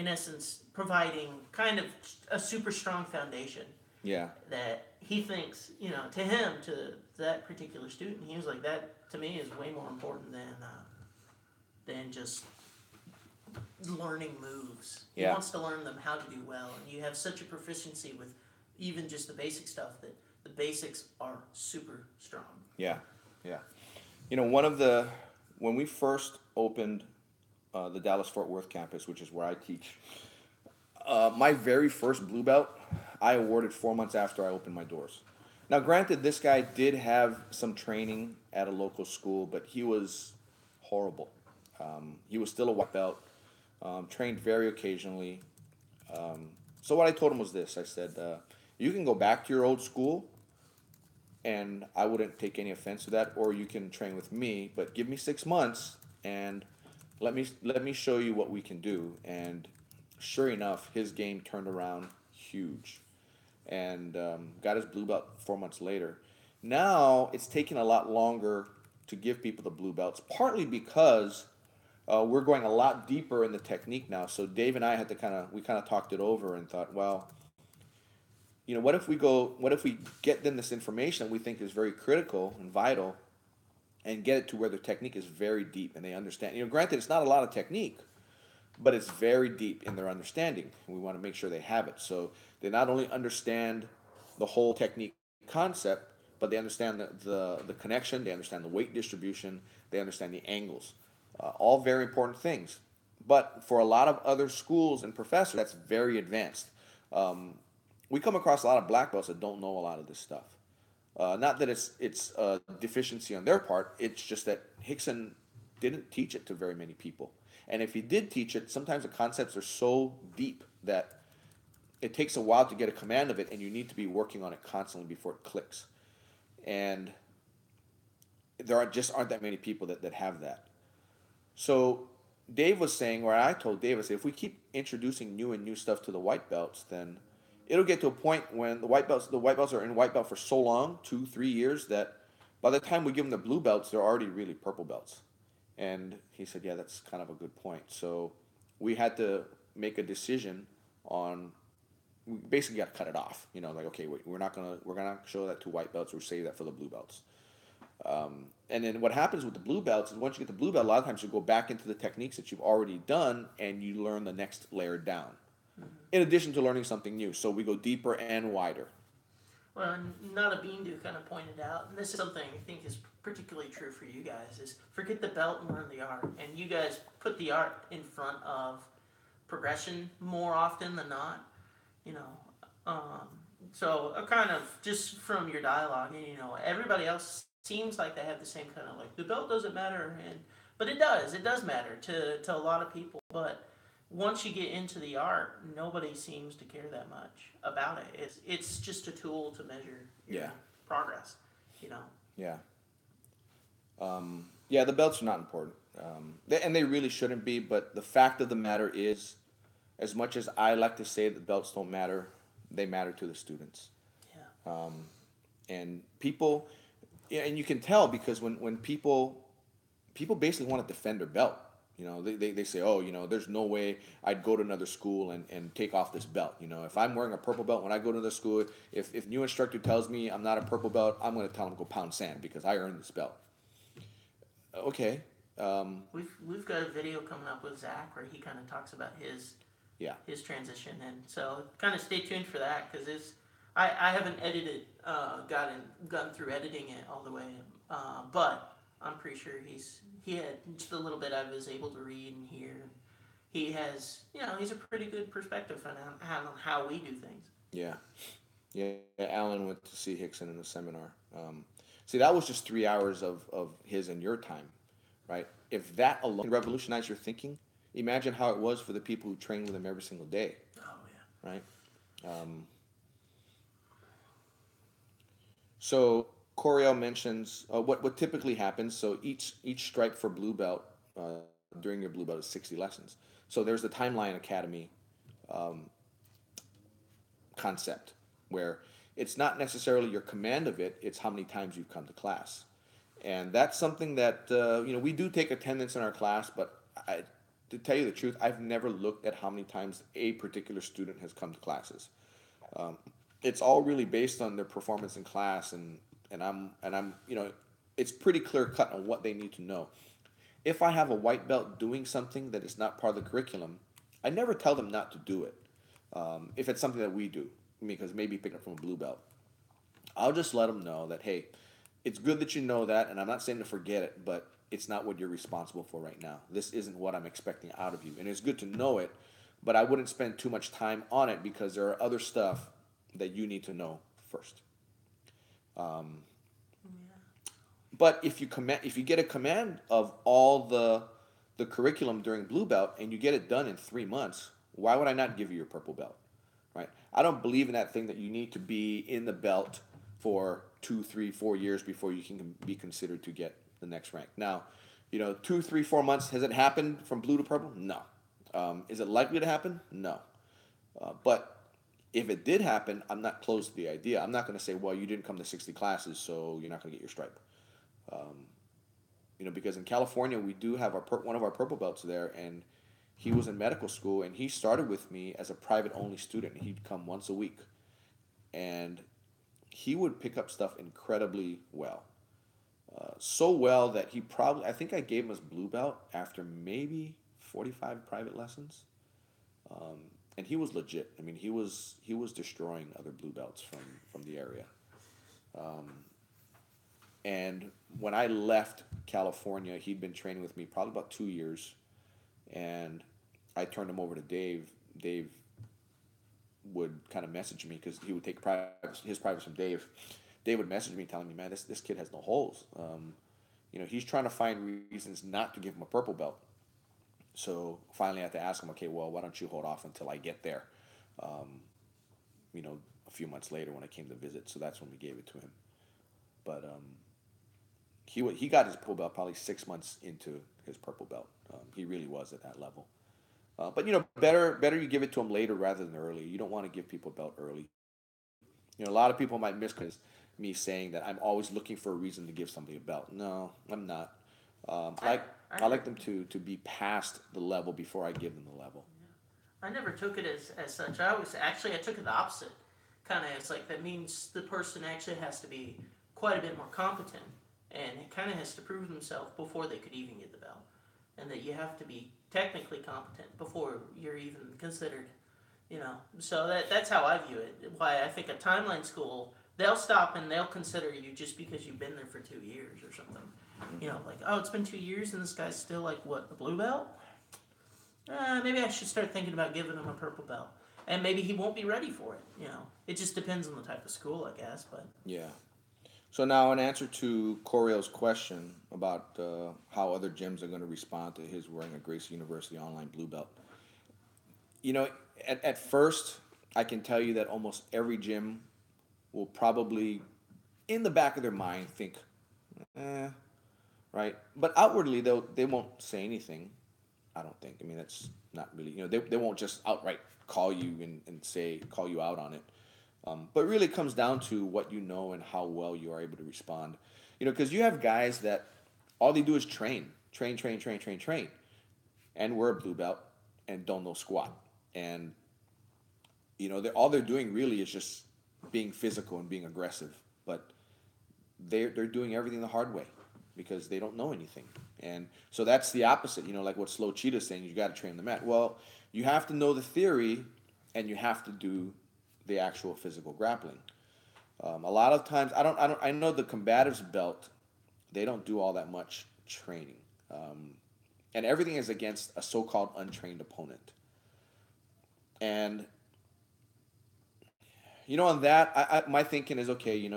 [SPEAKER 1] essence, providing kind of a super strong foundation."
[SPEAKER 2] Yeah.
[SPEAKER 1] That he thinks, to him, to that particular student, he was like, that to me is way more important than just learning moves. He wants to learn them how to do well, and you have such a proficiency with even just the basic stuff that the basics are super strong.
[SPEAKER 2] Yeah. When we first opened the Dallas-Fort Worth campus, which is where I teach, my very first blue belt, I awarded 4 months after I opened my doors. Now, granted, this guy did have some training at a local school, but he was horrible. He was still a white belt, trained very occasionally. So what I told him was this. I said, you can go back to your old school, and I wouldn't take any offense to that, or you can train with me, but give me 6 months, and let me show you what we can do. And sure enough, his game turned around huge, and got his blue belt 4 months later. Now it's taking a lot longer to give people the blue belts, partly because we're going a lot deeper in the technique now. So Dave and I had to kind of talked it over and thought, well, what if we get them this information that we think is very critical and vital, and get it to where the technique is very deep and they understand. Granted, it's not a lot of technique, but it's very deep in their understanding. And we want to make sure they have it. So they not only understand the whole technique concept, but they understand the connection, they understand the weight distribution, they understand the angles. All very important things. But for a lot of other schools and professors, that's very advanced. We come across a lot of black belts that don't know a lot of this stuff. Not that it's a deficiency on their part, it's just that Rickson didn't teach it to very many people. And if he did teach it, sometimes the concepts are so deep that it takes a while to get a command of it, and you need to be working on it constantly before it clicks. And there aren't that many people that have that. So Dave was saying, or I told Dave, I said, if we keep introducing new stuff to the white belts, then it'll get to a point when the white belts are in white belt for so long, 2-3 years, that by the time we give them the blue belts, they're already really purple belts. And he said, yeah, that's kind of a good point. So we had to make a decision on, we basically got to cut it off. Okay, wait, we're gonna show that to white belts. We'll save that for the blue belts. And then what happens with the blue belts is once you get the blue belt, a lot of times you go back into the techniques that you've already done, and you learn the next layer down. In addition to learning something new. So we go deeper and wider.
[SPEAKER 1] Well, Nada Bindu kind of pointed out, and this is something I think is particularly true for you guys, is forget the belt and learn the art. And you guys put the art in front of progression more often than not. So kind of just from your dialogue, everybody else seems like they have the same kind of the belt doesn't matter, but it does matter to a lot of people. But once you get into the art, nobody seems to care that much about it. It's just a tool to measure your progress,
[SPEAKER 2] Yeah. Yeah, the belts are not important. And they really shouldn't be, but the fact of the matter is, as much as I like to say that belts don't matter, they matter to the students.
[SPEAKER 1] Yeah.
[SPEAKER 2] And people, yeah, and you can tell because when people basically want to defend their belt. They say, oh, there's no way I'd go to another school and take off this belt. If I'm wearing a purple belt when I go to the school, if new instructor tells me I'm not a purple belt, I'm going to tell him to go pound sand because I earned this belt. Okay.
[SPEAKER 1] We've got a video coming up with Zach where he kind of talks about
[SPEAKER 2] Yeah.
[SPEAKER 1] his transition, and so kind of stay tuned for that because I haven't edited gotten through editing it all the way, but I'm pretty sure he had just a little bit I was able to read and hear. He has he's a pretty good perspective on how we do things.
[SPEAKER 2] Yeah. Yeah. Alan went to see Hickson in a seminar. See, that was just 3 hours of his and your time, right? If that alone can revolutionize your thinking, imagine how it was for the people who train with him every single day.
[SPEAKER 1] Oh yeah.
[SPEAKER 2] Right? So Coriel mentions what typically happens. So each stripe for blue belt during your blue belt is 60 lessons. So there's the Timeline Academy concept where it's not necessarily your command of it; it's how many times you've come to class, and that's something that we do take attendance in our class. But to tell you the truth, I've never looked at how many times a particular student has come to classes. It's all really based on their performance in class, and I'm it's pretty clear cut on what they need to know. If I have a white belt doing something that is not part of the curriculum, I never tell them not to do it. If it's something that we do, because maybe pick up from a blue belt, I'll just let them know that, hey, it's good that you know that, and I'm not saying to forget it, but it's not what you're responsible for right now. This isn't what I'm expecting out of you, and it's good to know it, but I wouldn't spend too much time on it because there are other stuff that you need to know first. But if you get a command of all the curriculum during blue belt and you get it done in 3 months, why would I not give you your purple belt, right? I don't believe in that thing that you need to be in the belt for 2, 3, 4 years before you can be considered to get the next rank. Now, 2, 3, 4 months, has it happened from blue to purple? No. Is it likely to happen? No. But if it did happen, I'm not close to the idea. I'm not going to say, well, you didn't come to 60 classes, so you're not going to get your stripe. Because in California we do have one of our purple belts there, and he was in medical school, and he started with me as a private only student. He'd come once a week, and he would pick up stuff incredibly well, so well that I think I gave him his blue belt after maybe 45 private lessons, and he was legit. I mean, he was destroying other blue belts from the area. And when I left California, he'd been training with me probably about 2 years, and I turned him over to Dave. Dave would kind of message me because he would take his privates from Dave. Dave would message me telling me, man, this kid has no holes. He's trying to find reasons not to give him a purple belt. So finally I had to ask him, okay, well, why don't you hold off until I get there? A few months later when I came to visit. So that's when we gave it to him. But he got his purple belt probably 6 months into his purple belt. He really was at that level. But better you give it to him later rather than early. You don't want to give people a belt early. A lot of people might miss me saying that I'm always looking for a reason to give somebody a belt. No, I'm not. I like them to be past the level before I give them the level.
[SPEAKER 1] I never took it as such. I took it the opposite. Kind of, it's like that means the person actually has to be quite a bit more competent, and it kind of has to prove themselves before they could even get the belt, and that you have to be technically competent before you're even considered. So that's how I view it. Why I think a timeline school, they'll stop and they'll consider you just because you've been there for 2 years or something. Like, oh, it's been 2 years and this guy's still like, what, a blue belt? Maybe I should start thinking about giving him a purple belt. And maybe he won't be ready for it. It just depends on the type of school, I guess. But
[SPEAKER 2] yeah. So now, in answer to Coriel's question about how other gyms are going to respond to his wearing a Gracie University online blue belt, at first, I can tell you that almost every gym will probably, in the back of their mind, think, right? But outwardly, they won't say anything. I don't think. I mean, that's not really, they won't just outright call you and call you out on it. But really it comes down to what you know and how well you are able to respond. Because you have guys that all they do is train, and we're a blue belt and don't know squat. And, all they're doing really is just being physical and being aggressive. But they're doing everything the hard way because they don't know anything. And so that's the opposite, like what Slow Cheetah's saying, you got to train the mat. Well, you have to know the theory and you have to do the actual physical grappling. A lot of times, I know the combatives belt, they don't do all that much training. And everything is against a so-called untrained opponent. And, on that, my thinking is, okay,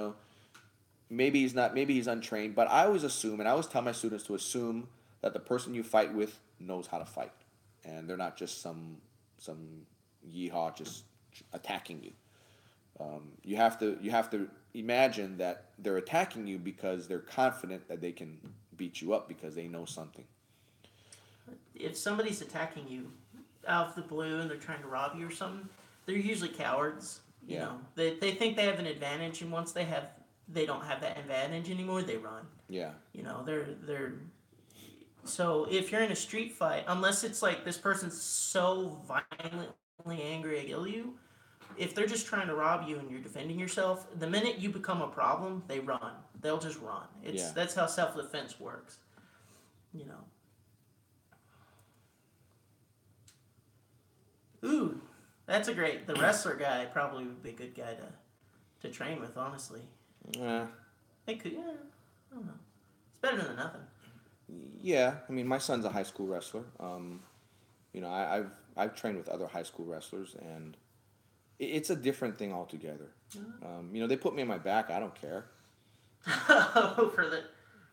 [SPEAKER 2] maybe he's untrained, but I always assume, and I always tell my students to assume that the person you fight with knows how to fight, and they're not just some yeehaw just attacking you. You have to imagine that they're attacking you because they're confident that they can beat you up because they know something.
[SPEAKER 1] If somebody's attacking you out of the blue and they're trying to rob you or something, they're usually cowards. You know, they think they have an advantage, and once they don't have that advantage anymore, they run.
[SPEAKER 2] Yeah.
[SPEAKER 1] They're so if you're in a street fight, unless it's like this person's so violently angry to kill you, if they're just trying to rob you and you're defending yourself, the minute you become a problem, they run. They'll just run. That's how self-defense works. Ooh, that's the wrestler guy probably would be a good guy to train with, honestly.
[SPEAKER 2] Yeah.
[SPEAKER 1] It could, I don't know. It's better than nothing.
[SPEAKER 2] Yeah, I mean, my son's a high school wrestler. I've trained with other high school wrestlers, and it's a different thing altogether. They put me on my back. I don't care.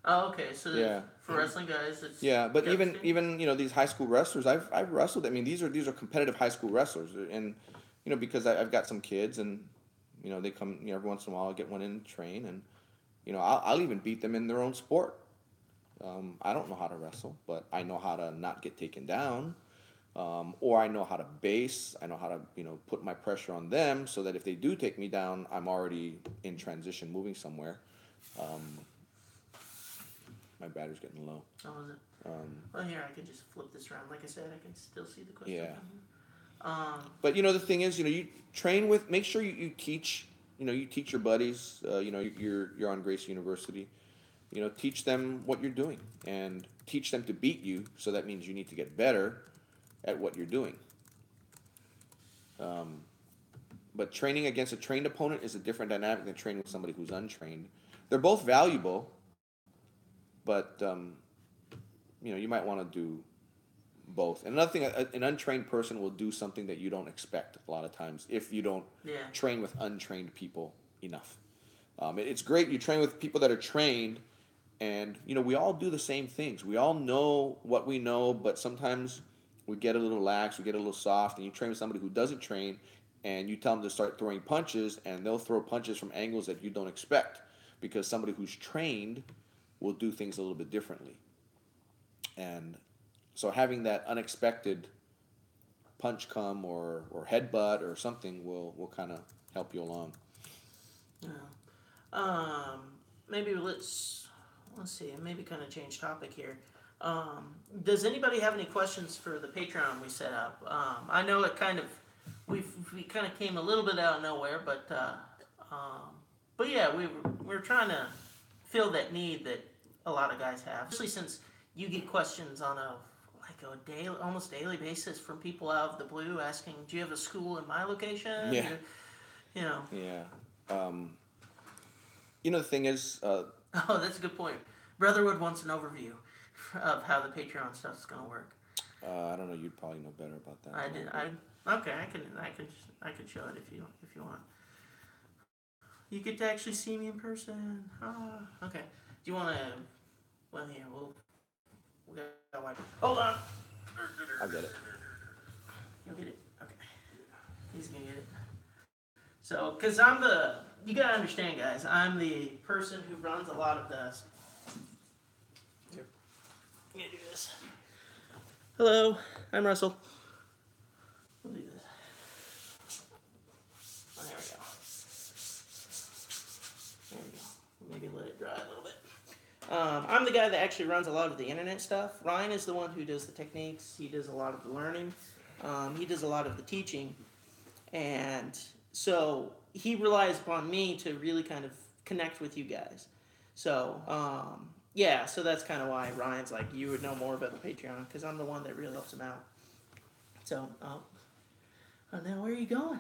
[SPEAKER 1] Okay. So for wrestling guys, it's
[SPEAKER 2] but even these high school wrestlers, I've wrestled. I mean, these are competitive high school wrestlers, and because I've got some kids, and they come every once in a while. I'll get one in and train, and I'll even beat them in their own sport. I don't know how to wrestle, but I know how to not get taken down. Or I know how to base. I know how to, put my pressure on them so that if they do take me down, I'm already in transition, moving somewhere. My battery's getting low.
[SPEAKER 1] Oh, is it? Well, here, I can just flip this around. Like I said, I can still see the question.
[SPEAKER 2] Yeah. But, the thing is, you train with, make sure you teach, you teach your buddies, you're on Gracie University. Teach them what you're doing and teach them to beat you. So that means you need to get better at what you're doing. But training against a trained opponent is a different dynamic than training with somebody who's untrained. They're both valuable, but you might want to do both. And another thing, an untrained person will do something that you don't expect a lot of times if you don't train with untrained people enough. It's great you train with people that are trained, and we all do the same things. We all know what we know, but sometimes we get a little lax, we get a little soft, and you train with somebody who doesn't train, and you tell them to start throwing punches, and they'll throw punches from angles that you don't expect, because somebody who's trained will do things a little bit differently. And so having that unexpected punch come or headbutt or something will kind of help you along.
[SPEAKER 1] Yeah. Maybe let's see, maybe kind of change topic here. Does anybody have any questions for the Patreon we set up? I know it kind of we kind of came a little bit out of nowhere, but yeah, we're trying to fill that need that a lot of guys have, especially since you get questions on a almost daily basis from people out of the blue asking, "Do you have a school in my location?"
[SPEAKER 2] Yeah.
[SPEAKER 1] Yeah.
[SPEAKER 2] The thing is.
[SPEAKER 1] Oh, that's a good point. Brotherwood wants an overview of how the Patreon stuff is going to work.
[SPEAKER 2] I don't know. You'd probably know better about that.
[SPEAKER 1] Okay. I can show it if you want. You get to actually see me in person. Okay. Do you want to? Well, here we got wipe. Hold on.
[SPEAKER 2] I'll get it.
[SPEAKER 1] You'll get it. Okay. He's gonna get it. So, you gotta understand, guys. I'm the person who runs a lot of the I'm gonna do this. Hello, I'm Russell. We'll do this. Oh, there we go. There we go. Maybe let it dry a little bit. I'm the guy that actually runs a lot of the internet stuff. Ryan is the one who does the techniques. He does a lot of the learning. He does a lot of the teaching. And so he relies upon me to really kind of connect with you guys. So, yeah, so that's kind of why Ryan's like, you would know more about the Patreon, because I'm the one that really helps him out. So, now where are you going?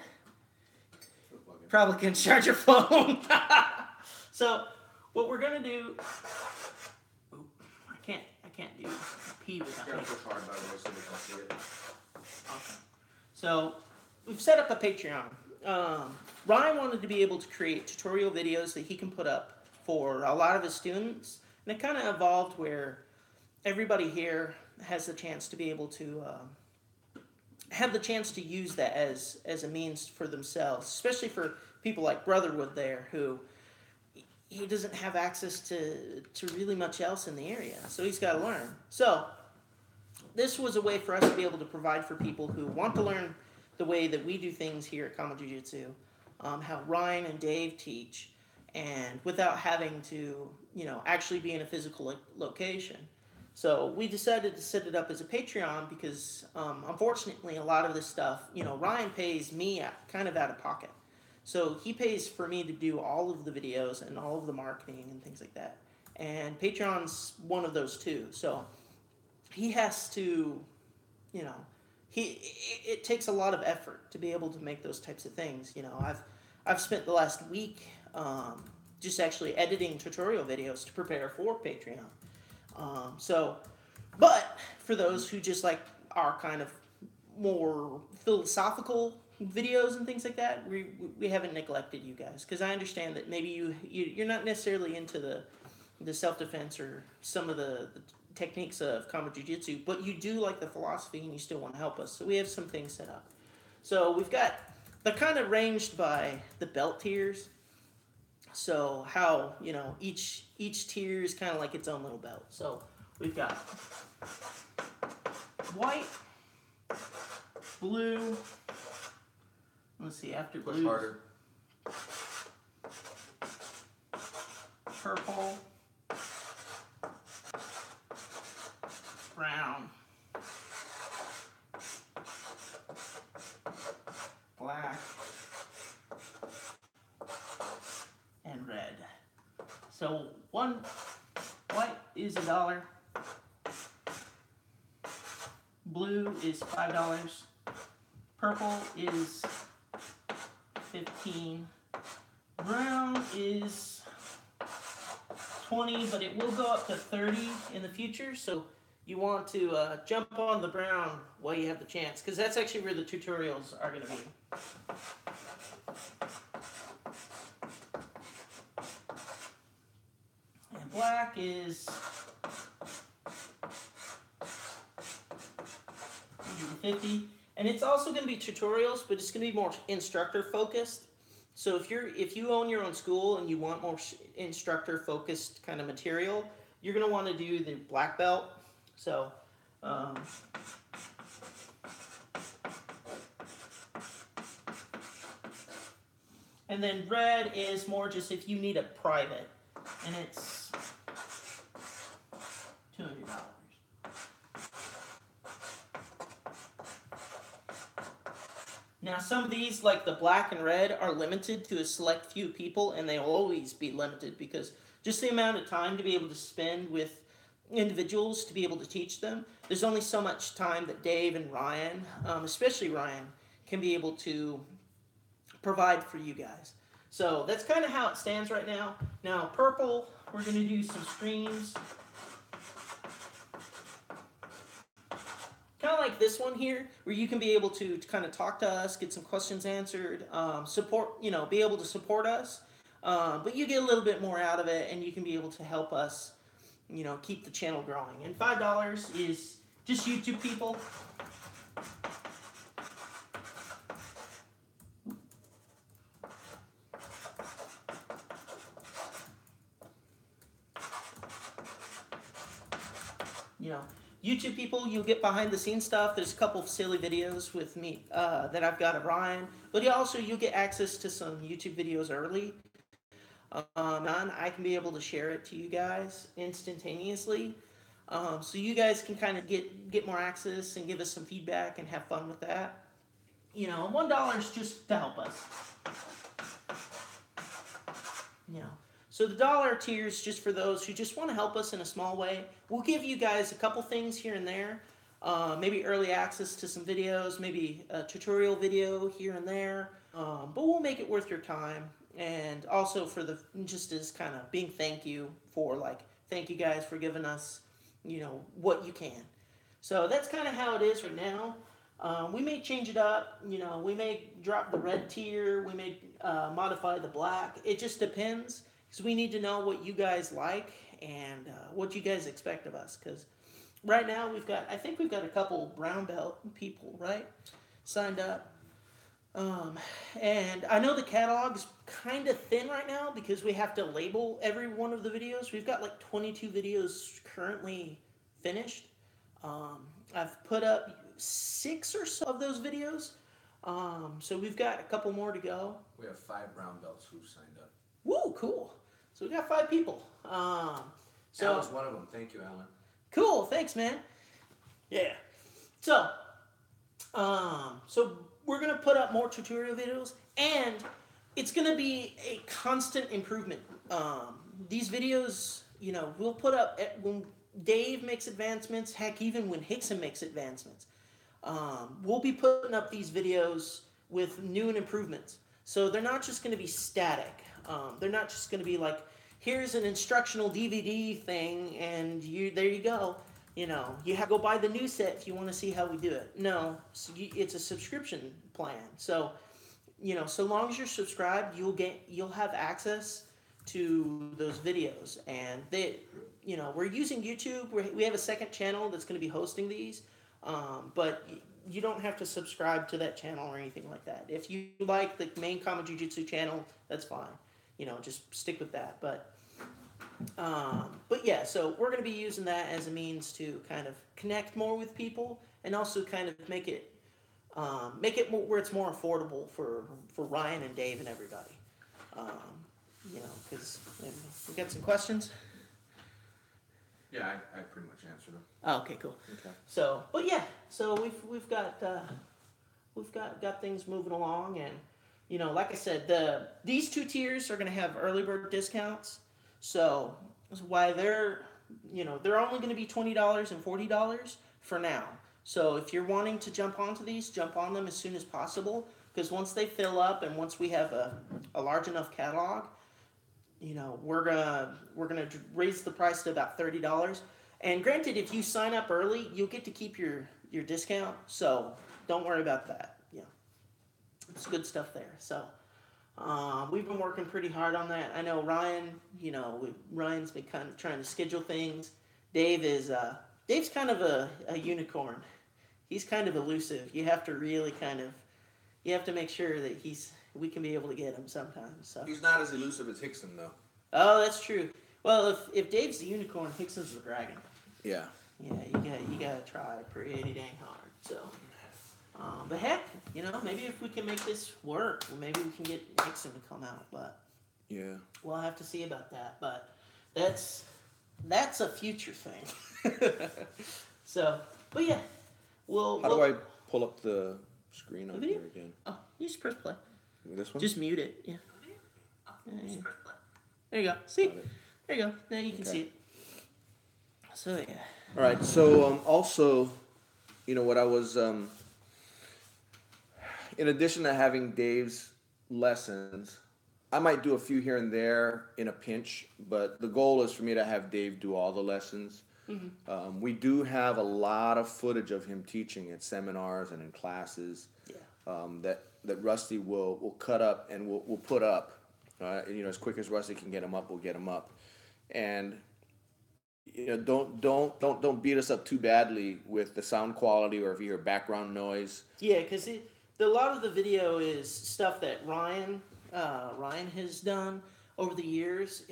[SPEAKER 1] Probably can charge your phone. So, what we're gonna do? Ooh, I can't do pee without me.
[SPEAKER 2] Push hard, by the way, so we can see it.
[SPEAKER 1] Okay. So, we've set up a Patreon. Ryan wanted to be able to create tutorial videos that he can put up for a lot of his students, and it kind of evolved where everybody here has the chance to be able to have the chance to use that as a means for themselves, especially for people like Brotherwood there, who he doesn't have access to really much else in the area, so he's got to learn. So this was a way for us to be able to provide for people who want to learn the way that we do things here at Kama Jiu-Jitsu, how Ryan and Dave teach, and without having to, actually be in a physical location. So we decided to set it up as a Patreon because, unfortunately, a lot of this stuff, Ryan pays me kind of out of pocket. So he pays for me to do all of the videos and all of the marketing and things like that. And Patreon's one of those too. So he has to, it takes a lot of effort to be able to make those types of things. I've spent the last week just actually editing tutorial videos to prepare for Patreon. But for those who just like are kind of more philosophical videos and things like that, we haven't neglected you guys, because I understand that maybe you're not necessarily into the self-defense or some of the techniques of Kama Jiu-Jitsu, but you do like the philosophy and you still want to help us. So we have some things set up. So we've got, they're kind of ranged by the belt tiers. So how, each tier is kind of like its own little belt. So we've got white, blue, let's see, after blue,
[SPEAKER 2] push harder,
[SPEAKER 1] purple, brown, black, and red. So one white is $1, blue is $5, purple is 15, brown is 20, but it will go up to 30 in the future, so you want to jump on the brown while you have the chance, because that's actually where the tutorials are going to be. And black is 150, and it's also going to be tutorials, but it's going to be more instructor focused. So if you own your own school and you want more instructor focused kind of material, you're going to want to do the black belt. So and then red is more just if you need a private, and it's $200. Now some of these, like the black and red, are limited to a select few people, and they'll always be limited because just the amount of time to be able to spend with individuals to be able to teach them, there's only so much time that Dave and Ryan, especially Ryan, can be able to provide for you guys. So that's kind of how it stands right now. Now purple, we're going to do some streams. Kind of like this one here, where you can be able to kind of talk to us, get some questions answered, support, be able to support us. But you get a little bit more out of it, and you can be able to help us, keep the channel growing. And $5 is just YouTube people. you know, YouTube people, you'll get behind the scenes stuff. There's a couple of silly videos with me that I've got of Ryan, but you'll get access to some YouTube videos early. I can be able to share it to you guys instantaneously, so you guys can kind of get more access and give us some feedback and have fun with that. You know, $1 is just to help us. You know, so the dollar tier is just for those who just want to help us in a small way. We'll give you guys a couple things here and there, maybe early access to some videos, maybe a tutorial video here and there, but we'll make it worth your time. And also for just as kind of being thank you guys for giving us, you know, what you can. So that's kind of how it is right now. We may change it up, you know, we may drop the red tier, we may modify the black. It just depends, because we need to know what you guys like and what you guys expect of us. Because right now I think we've got a couple brown belt people, right, signed up. And I know the catalog is kind of thin right now because we have to label every one of the videos. We've got like 22 videos currently finished. I've put up 6 or so of those videos. So we've got a couple more to go.
[SPEAKER 2] We have 5 brown belts who've signed up.
[SPEAKER 1] Woo, cool. So we got 5 people. So
[SPEAKER 2] Alan's one of them. Thank you, Alan.
[SPEAKER 1] Cool, thanks, man. Yeah. So we're gonna put up more tutorial videos, and it's gonna be a constant improvement. These videos, you know, we'll put up when Dave makes advancements. Heck, even when Hickson makes advancements, we'll be putting up these videos with new and improvements. So they're not just gonna be static. They're not just gonna be like, here's an instructional DVD thing, and there you go. You know, you have to go buy the new set if you want to see how we do it. No, it's a subscription plan. So, you know, so long as you're subscribed, you'll have access to those videos. And you know, we're using YouTube. We have a second channel that's going to be hosting these, but you don't have to subscribe to that channel or anything like that. If you like the main Kama Jiu-Jitsu channel, that's fine. You know, just stick with that. But yeah, so we're going to be using that as a means to kind of connect more with people, and also kind of make it more, where it's more affordable for Ryan and Dave and everybody. You know, because we got some questions.
[SPEAKER 2] Yeah, I pretty much answered them.
[SPEAKER 1] Oh, okay, cool.
[SPEAKER 2] Okay.
[SPEAKER 1] So, but yeah, so we've got things moving along, and you know, like I said, these 2 tiers are going to have early bird discounts. So that's why they're only going to be $20 and $40 for now. So if you're wanting to jump onto these, jump on them as soon as possible, because once they fill up and once we have a large enough catalog, you know, we're gonna raise the price to about $30. And granted, if you sign up early, you'll get to keep your discount. So don't worry about that. Yeah, it's good stuff there. So. We've been working pretty hard on that. I know Ryan, you know, Ryan's been kind of trying to schedule things. Dave's kind of a unicorn. He's kind of elusive. You have to really you have to make sure that we can be able to get him sometimes. So.
[SPEAKER 2] He's not as elusive as Hickson, though.
[SPEAKER 1] Oh, that's true. Well, if Dave's the unicorn, Hickson's the dragon.
[SPEAKER 2] Yeah.
[SPEAKER 1] Yeah, you gotta try pretty dang hard. So. But heck, you know, maybe if we can make this work, maybe we can get Hickson to come out. But
[SPEAKER 2] yeah,
[SPEAKER 1] we'll have to see about that. But that's a future thing. So, but yeah,
[SPEAKER 2] How do I pull up the screen on here again?
[SPEAKER 1] Oh, you just press play.
[SPEAKER 2] This one?
[SPEAKER 1] Just mute it. Yeah. There you go. See? There you go. Now you can see it. So yeah.
[SPEAKER 2] All right. So also, you know what I was in addition to having Dave's lessons, I might do a few here and there in a pinch, but the goal is for me to have Dave do all the lessons. Mm-hmm. We do have a lot of footage of him teaching at seminars and in classes. Yeah. That Rusty will cut up and we'll put up. You know, as quick as Rusty can get him up, we'll get him up. And you know, don't beat us up too badly with the sound quality or if you hear background noise.
[SPEAKER 1] Yeah, because a lot of the video is stuff that Ryan has done over the years.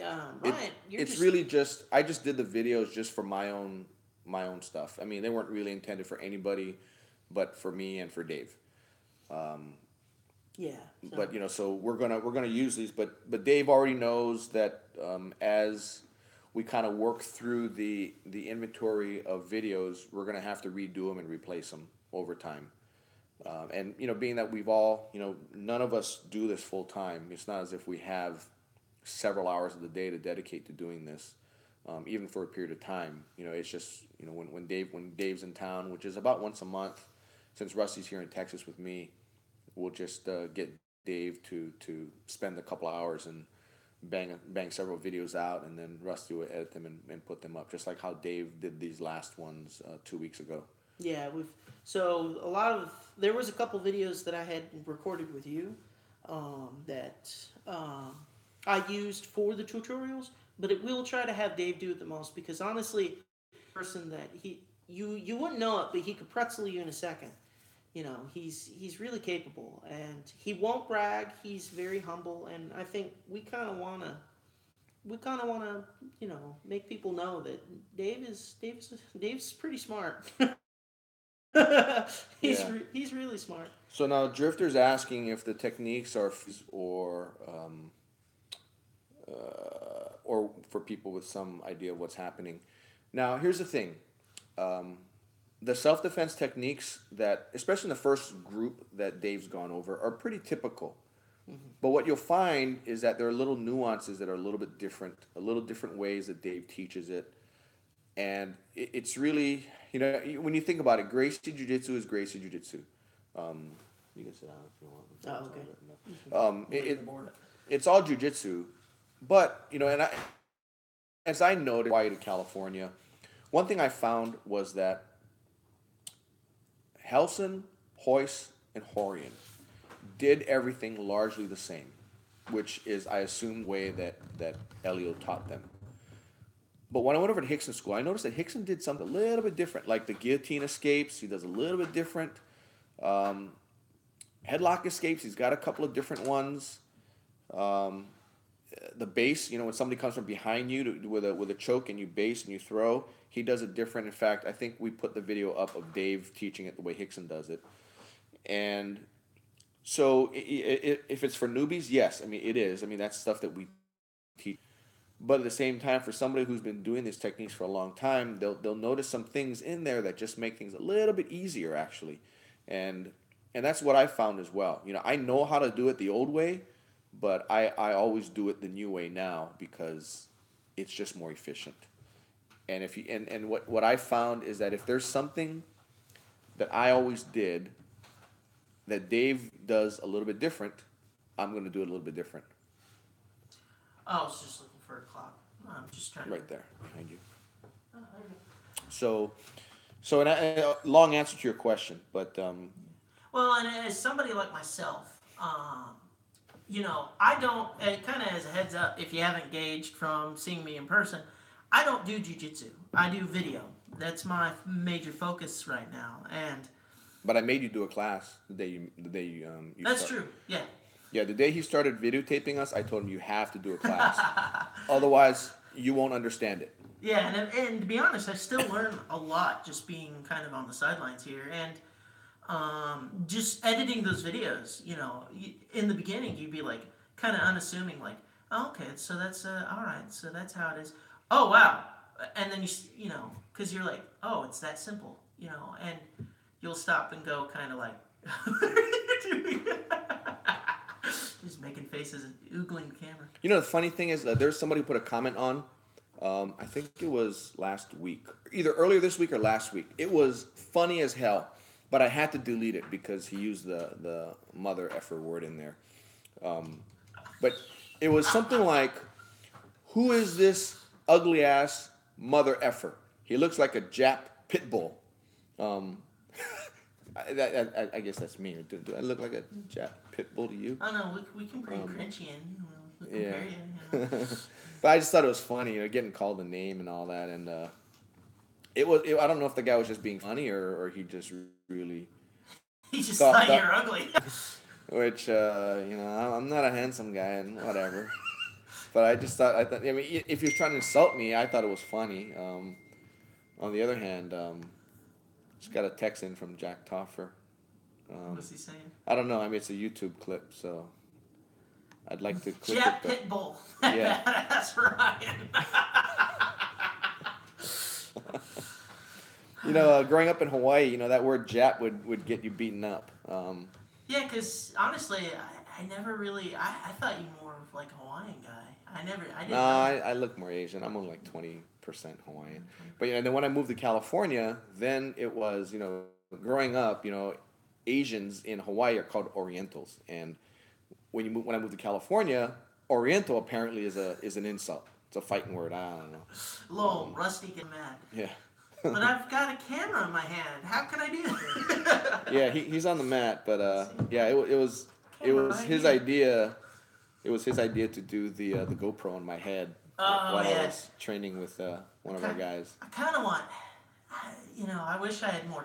[SPEAKER 1] Ryan,
[SPEAKER 2] really just I just did the videos just for my own my own stuff. I mean, they weren't really intended for anybody, but for me and for Dave.
[SPEAKER 1] Yeah.
[SPEAKER 2] But so we're gonna use these. But Dave already knows that as we kind of work through the inventory of videos, we're gonna have to redo them and replace them over time. And being that we've all, none of us do this full time. It's not as if we have several hours of the day to dedicate to doing this, even for a period of time. It's just when Dave's in town, which is about once a month. Since Rusty's here in Texas with me, we'll just get Dave to spend a couple hours and bang several videos out, and then Rusty will edit them and put them up, just like how Dave did these last ones 2 weeks ago.
[SPEAKER 1] Yeah, there was a couple videos that I had recorded with you that I used for the tutorials, but it will try to have Dave do it the most, because honestly, person that you wouldn't know it, but he could pretzel you in a second. He's really capable, and he won't brag. He's very humble, and I think we kind of want to make people know that Dave's pretty smart. He's really smart.
[SPEAKER 2] So now Drifter's asking if the techniques are or for people with some idea of what's happening. Now here's the thing. The self-defense techniques that, especially in the first group that Dave's gone over, are pretty typical. Mm-hmm. But what you'll find is that there are little nuances that are a little bit different, different ways that Dave teaches it. And it's really, when you think about it, Gracie Jiu-Jitsu is Gracie Jiu-Jitsu. You can sit down if you want.
[SPEAKER 1] Oh, okay.
[SPEAKER 2] It's all Jiu-Jitsu. But, as I noted, Hawaii to California, one thing I found was that Helson, Hoist, and Horian did everything largely the same, which is, I assume, the way that Elio taught them. But when I went over to Hickson School, I noticed that Hickson did something a little bit different, like the guillotine escapes. He does a little bit different. Headlock escapes, he's got a couple of different ones. The base, when somebody comes from behind you with a choke and you base and you throw, he does it different. In fact, I think we put the video up of Dave teaching it the way Hickson does it. And so if it's for newbies, yes, it is. That's stuff that we teach. But at the same time, for somebody who's been doing these techniques for a long time, they'll notice some things in there that just make things a little bit easier, actually. And that's what I found as well. I know how to do it the old way, but I always do it the new way now because it's just more efficient. And what I found is that if there's something that I always did that Dave does a little bit different, I'm going to do it a little bit different.
[SPEAKER 1] I was just looking for a clock. I'm just trying.
[SPEAKER 2] Right there, behind you. Oh, okay. So a long answer to your question, but
[SPEAKER 1] well, and as somebody like myself, I don't. Kind of as a heads up, if you haven't gauged from seeing me in person, I don't do jiu-jitsu. I do video. That's my major focus right now,
[SPEAKER 2] But I made you do a class the day you
[SPEAKER 1] That's true. Yeah.
[SPEAKER 2] Yeah, the day he started videotaping us, I told him you have to do a class. Otherwise, you won't understand it.
[SPEAKER 1] Yeah, and to be honest, I still learn a lot just being kind of on the sidelines here. And just editing those videos, in the beginning, you'd be like kind of unassuming, like, oh, okay, so that's, all right, so that's how it is. Oh, wow. And then because you're like, oh, it's that simple, and you'll stop and go kind of like, what are you doing? Just making faces and oogling the camera.
[SPEAKER 2] The funny thing is that there's somebody who put a comment on, I think it was last week, either earlier this week or last week. It was funny as hell, but I had to delete it because he used the mother effer word in there. But it was something like, who is this ugly ass mother effer? He looks like a Jap pit bull. I guess that's me. Do I look like a Jap pit bull to you?
[SPEAKER 1] Oh no, we can bring Crunchy in.
[SPEAKER 2] Yeah. But I just thought it was funny, getting called a name and all that, and I don't know if the guy was just being funny or he just really.
[SPEAKER 1] He just thought you're ugly.
[SPEAKER 2] Which I'm not a handsome guy and whatever. But I thought if he was trying to insult me, I thought it was funny. On the other hand, just got a text in from Jack Toffer.
[SPEAKER 1] What's he saying?
[SPEAKER 2] I don't know. I mean, it's a YouTube clip, so I'd like to click
[SPEAKER 1] Jet
[SPEAKER 2] it.
[SPEAKER 1] Pitbull.
[SPEAKER 2] Yeah.
[SPEAKER 1] That's Ryan.
[SPEAKER 2] Growing up in Hawaii, that word Jap would get you beaten up.
[SPEAKER 1] Yeah, because honestly, I never really, I thought you more of like a Hawaiian guy. I didn't
[SPEAKER 2] No,
[SPEAKER 1] know.
[SPEAKER 2] I look more Asian. I'm only like 20% Hawaiian. But then when I moved to California, then it was, growing up, Asians in Hawaii are called Orientals. And when I moved to California, Oriental apparently is an insult. It's a fighting word. I don't know.
[SPEAKER 1] Lol, Rusty get mad.
[SPEAKER 2] Yeah.
[SPEAKER 1] But I've got a camera in my hand. How can I do that?
[SPEAKER 2] Yeah, he's on the mat, but yeah, it was
[SPEAKER 1] Camera
[SPEAKER 2] his
[SPEAKER 1] right here.
[SPEAKER 2] idea. It was his idea to do the GoPro on my head while I was training with one of our guys.
[SPEAKER 1] I kind of want, I wish I had more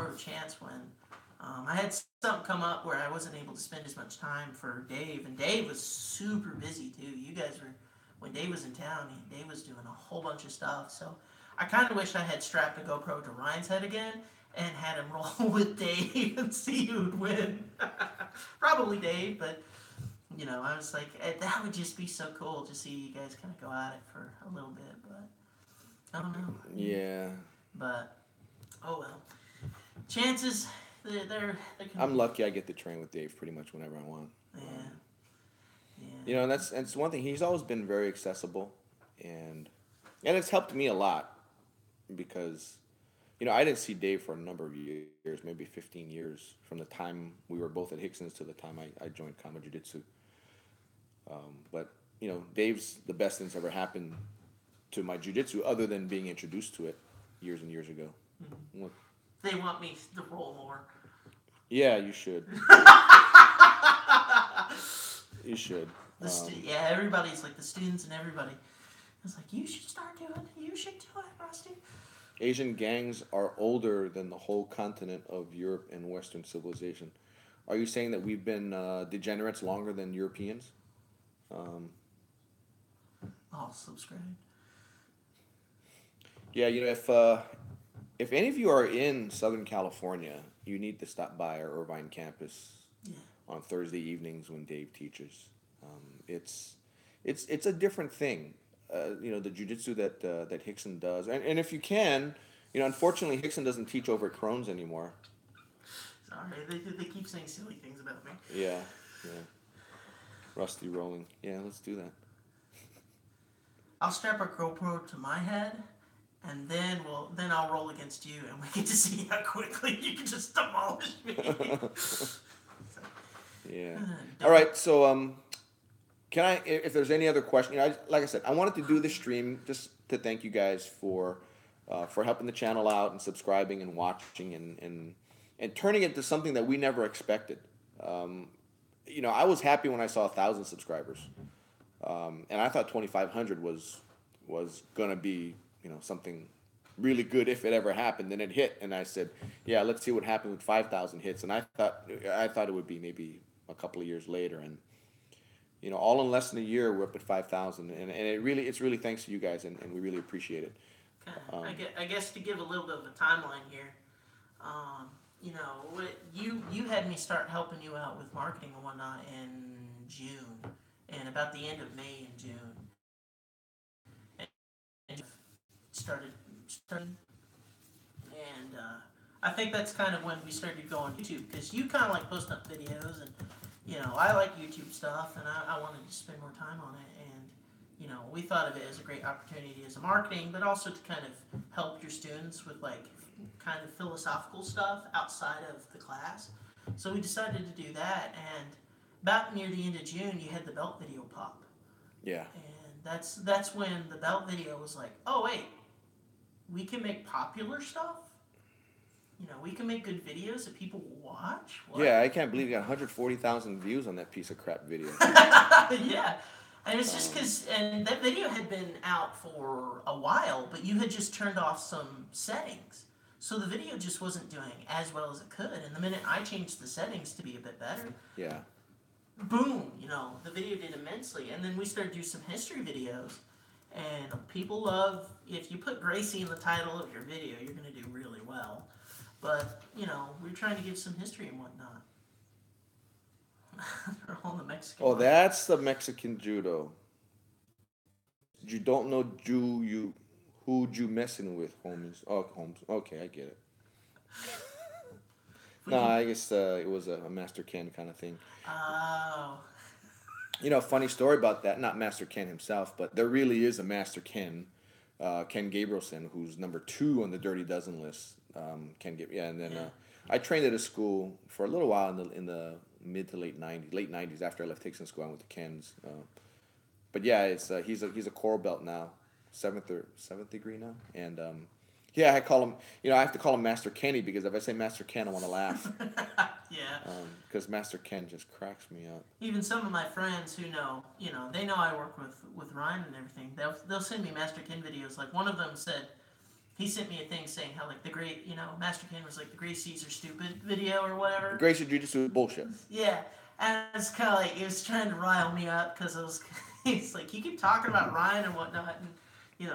[SPEAKER 1] of a chance when I had something come up where I wasn't able to spend as much time for Dave, and Dave was super busy too. You guys were, when Dave was in town, Dave was doing a whole bunch of stuff, so I kind of wish I had strapped a GoPro to Ryan's head again and had him roll with Dave and see who would win. Probably Dave, but I was like, that would just be so cool to see you guys kind of go at it for a little bit, but I don't know.
[SPEAKER 2] Yeah.
[SPEAKER 1] But, oh well. Chances, they're
[SPEAKER 2] I'm lucky I get to train with Dave pretty much whenever I want.
[SPEAKER 1] Yeah.
[SPEAKER 2] And that's one thing. He's always been very accessible, and it's helped me a lot because, I didn't see Dave for a number of years, maybe 15 years, from the time we were both at Hickson's to the time I joined Kama Jiu-Jitsu. But, Dave's the best thing's ever happened to my jiu-jitsu other than being introduced to it years and years ago.
[SPEAKER 1] Mm-hmm. They want me to roll more.
[SPEAKER 2] Yeah, you should. You should.
[SPEAKER 1] Everybody's like, the students and everybody. It's like, you should start doing it. You should do it, Rusty.
[SPEAKER 2] Asian gangs are older than the whole continent of Europe and Western civilization. Are you saying that we've been degenerates longer than Europeans?
[SPEAKER 1] I'll subscribe.
[SPEAKER 2] Yeah, if any of you are in Southern California, you need to stop by our Irvine campus on Thursday evenings when Dave teaches. It's a different thing. The jiu-jitsu that Hickson does. And if you can, unfortunately Hickson doesn't teach over at Crohn's anymore.
[SPEAKER 1] Sorry, they keep saying silly things about me.
[SPEAKER 2] Yeah. Rusty rolling. Yeah, let's do that.
[SPEAKER 1] I'll strap a GoPro to my head, and then I'll roll against you, and we get to see how quickly you can just demolish me.
[SPEAKER 2] Yeah. All right, so can I, if there's any other question, like I said, I wanted to do this stream just to thank you guys for helping the channel out and subscribing and watching and turning it into something that we never expected. I was happy when I saw 1,000 subscribers, and I thought 2,500 was gonna be something really good if it ever happened. And it hit, and I said, yeah, let's see what happened with 5,000 hits. And I thought it would be maybe a couple of years later, and all in less than a year, we're up at 5,000, and it's really thanks to you guys, and we really appreciate it.
[SPEAKER 1] I guess to give a little bit of a timeline here, you had me start helping you out with marketing and whatnot in June, and about the end of May and June, and started, and I think that's kind of when we started going YouTube, because you kind of like posting up videos, and I like YouTube stuff, and I wanted to spend more time on it, and we thought of it as a great opportunity as a marketing, but also to kind of help your students with like kind of philosophical stuff outside of the class. So we decided to do that, and about near the end of June, you had the belt video pop.
[SPEAKER 2] Yeah.
[SPEAKER 1] And that's when the belt video was like, oh wait, we can make popular stuff. We can make good videos that people will watch. What?
[SPEAKER 2] Yeah, I can't believe you got 140,000 views on that piece of crap video.
[SPEAKER 1] Yeah. And it's just because, and that video had been out for a while, but you had just turned off some settings. So the video just wasn't doing as well as it could. And the minute I changed the settings to be a bit better, boom, the video did immensely. And then we started doing some history videos. And people love, if you put Gracie in the title of your video, you're going to do really well. But, we're trying to give some history and whatnot. They're all the Mexican.
[SPEAKER 2] Oh, that's the Mexican judo. You don't know who you messing with, homies. Oh, Holmes. Okay, I get it. No, I guess it was a Master Ken kind of thing.
[SPEAKER 1] Oh.
[SPEAKER 2] Funny story about that. Not Master Ken himself, but there really is a Master Ken, Ken Gabrielson, who's number 2 on the Dirty Dozen list. Yeah, and then I trained at a school for a little while in the mid to late '90s. After I left Hickson School, I went to Ken's. But yeah, it's he's a coral belt now, seventh degree now, and yeah, I call him. I have to call him Master Kenny because if I say Master Ken, I want to laugh.
[SPEAKER 1] Yeah.
[SPEAKER 2] Because Master Ken just cracks me up.
[SPEAKER 1] Even some of my friends who know, they know I work with Ryan and everything. They'll send me Master Ken videos. Like one of them said, he sent me a thing saying how like Master Ken was like the Gracies are stupid video or whatever.
[SPEAKER 2] Gracie Jiu-Jitsu is bullshit.
[SPEAKER 1] Yeah, and it's kind of like he was trying to rile me up because he's like, you keep talking about Ryan and whatnot, and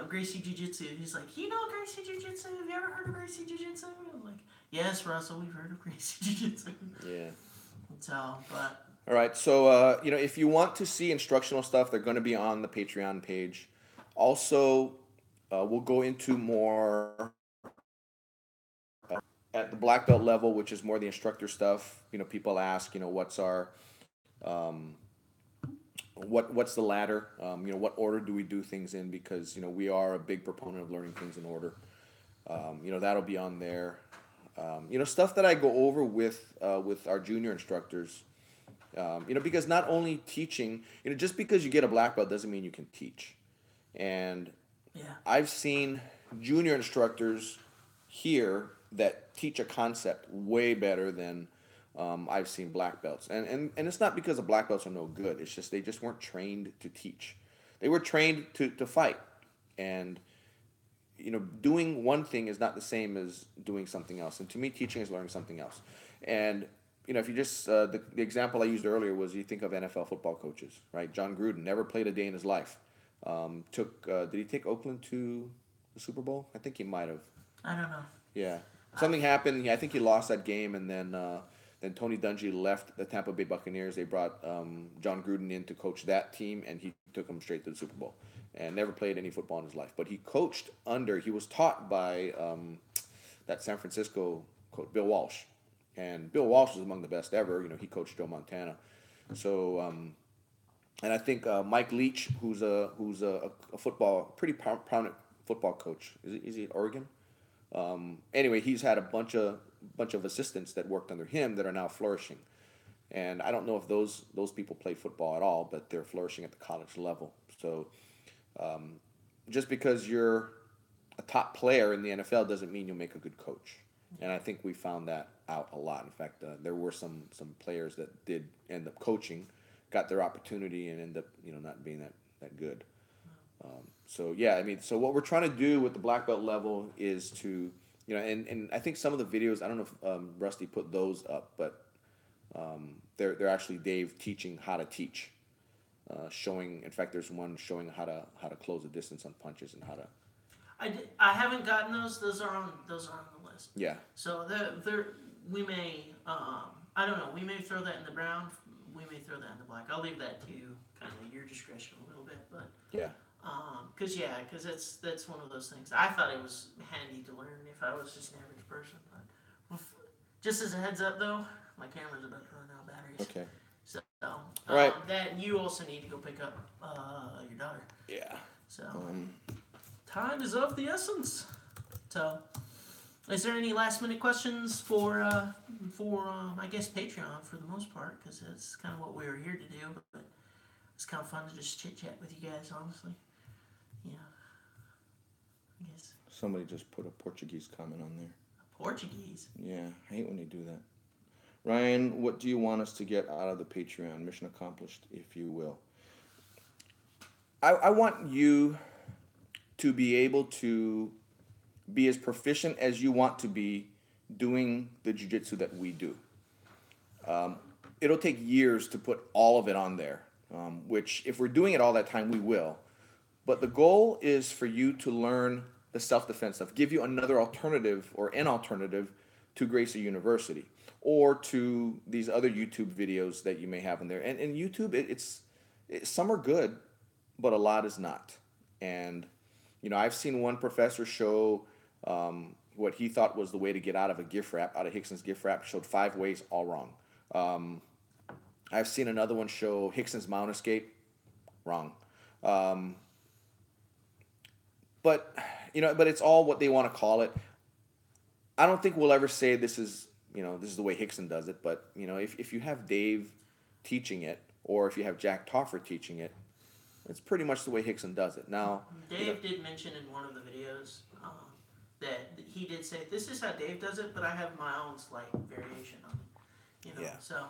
[SPEAKER 1] Gracie Jiu-Jitsu. He's like, Gracie Jiu-Jitsu? Have you ever heard of Gracie Jiu-Jitsu? I'm like, yes, Russell, we've heard of Gracie Jiu-Jitsu.
[SPEAKER 2] Yeah.
[SPEAKER 1] So, but.
[SPEAKER 2] All right, so if you want to see instructional stuff, they're going to be on the Patreon page. Also, we'll go into more at the black belt level, which is more the instructor stuff. People ask, what's our what's the ladder? What order do we do things in? Because we are a big proponent of learning things in order. That'll be on there. Stuff that I go over with our junior instructors. Because not only teaching, just because you get a black belt doesn't mean you can teach. And I've seen junior instructors here that teach a concept way better than I've seen black belts. And it's not because the black belts are no good. It's just they just weren't trained to teach. They were trained to fight. And, doing one thing is not the same as doing something else. And to me, teaching is learning something else. And, if you just, the example I used earlier was you think of NFL football coaches, right? John Gruden never played a day in his life. Did he take Oakland to the Super Bowl? I think he might have.
[SPEAKER 1] I don't know.
[SPEAKER 2] Yeah. Something happened. I think he lost that game, and then Tony Dungy left the Tampa Bay Buccaneers. They brought John Gruden in to coach that team, and he took them straight to the Super Bowl. And never played any football in his life. But he was taught by that San Francisco coach, Bill Walsh. And Bill Walsh was among the best ever. He coached Joe Montana. So, and I think Mike Leach, who's a pretty prominent football coach. Is he at Oregon? Anyway, he's had a bunch of assistants that worked under him that are now flourishing. And I don't know if those people play football at all, but they're flourishing at the college level. So just because you're a top player in the NFL doesn't mean you'll make a good coach. And I think we found that out a lot. In fact, there were some players that did end up coaching, got their opportunity, and end up not being that good. So so what we're trying to do with the black belt level is to and I think some of the videos, I don't know if Rusty put those up, but they're actually Dave teaching how to teach, showing. In fact, there's one showing how to close a distance on punches and how to.
[SPEAKER 1] I haven't gotten those. Those are on the list.
[SPEAKER 2] Yeah.
[SPEAKER 1] So we may I don't know. We may throw that in the brown. We may throw that in the black. I'll leave that to kind of your discretion a little bit, but.
[SPEAKER 2] Yeah.
[SPEAKER 1] Because that's one of those things. I thought it was handy to learn if I was just an average person. But just as a heads up, though, my camera's about to run out of batteries.
[SPEAKER 2] Okay.
[SPEAKER 1] So,
[SPEAKER 2] all right.
[SPEAKER 1] That you also need to go pick up your daughter.
[SPEAKER 2] Yeah.
[SPEAKER 1] So, time is of the essence. So, is there any last minute questions for I guess Patreon for the most part, because that's kind of what we were here to do. But it's kind of fun to just chit chat with you guys, honestly. Yeah. I guess.
[SPEAKER 2] Somebody just put a Portuguese comment on there.
[SPEAKER 1] Portuguese?
[SPEAKER 2] Yeah, I hate when they do that. Ryan, what do you want us to get out of the Patreon? Mission accomplished, if you will. I want you to be able to be as proficient as you want to be doing the jiu-jitsu that we do. It'll take years to put all of it on there, which if we're doing it all that time, we will. But the goal is for you to learn the self-defense stuff, give you another alternative or an alternative to Gracie University or to these other YouTube videos that you may have in there. And YouTube, some are good, but a lot is not. And I've seen one professor show what he thought was the way to get out of a gift wrap, out of Hickson's gift wrap, showed 5 ways, all wrong. I've seen another one show Hickson's mount escape, wrong. But but it's all what they want to call it. I don't think we'll ever say this is the way Hickson does it. But if you have Dave teaching it, or if you have Jack Toffer teaching it, it's pretty much the way Hickson does it. Now,
[SPEAKER 1] Dave did mention in one of the videos that he did say this is how Dave does it, but I have my own slight variation on it.
[SPEAKER 2] Yeah.
[SPEAKER 1] So.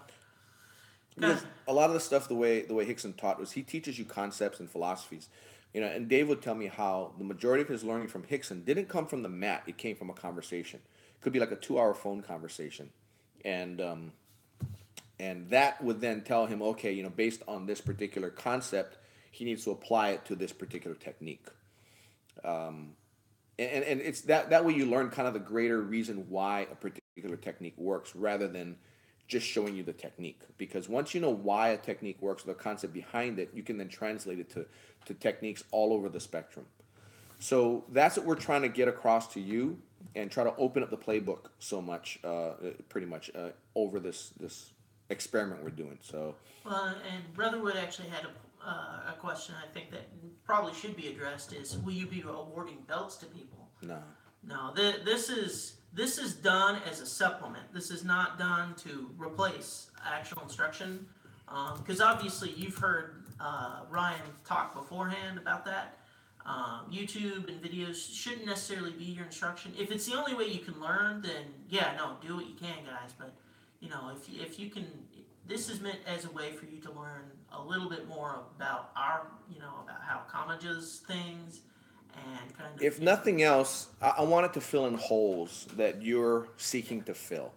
[SPEAKER 2] Because a lot of the stuff the way Hickson taught was he teaches you concepts and philosophies. And Dave would tell me how the majority of his learning from Hickson didn't come from the mat; it came from a conversation. It could be like a 2-hour phone conversation, and that would then tell him, okay, based on this particular concept, he needs to apply it to this particular technique. And it's that way you learn kind of the greater reason why a particular technique works, rather than just showing you the technique. Because once you know why a technique works, the concept behind it, you can then translate it to techniques all over the spectrum. So that's what we're trying to get across to you, and try to open up the playbook so much, pretty much, over this experiment we're doing. So.
[SPEAKER 1] Well, and Brotherwood actually had a question I think that probably should be addressed is, will you be awarding belts to people?
[SPEAKER 2] No.
[SPEAKER 1] No, this is done as a supplement. This is not done to replace actual instruction, because obviously you've heard Ryan talk beforehand about that. YouTube and videos shouldn't necessarily be your instruction. If it's the only way you can learn, then yeah, no, do what you can, guys. But if you can, this is meant as a way for you to learn a little bit more about about how Kama does things. And kind of,
[SPEAKER 2] if nothing else, I want it to fill in holes that you're seeking to fill,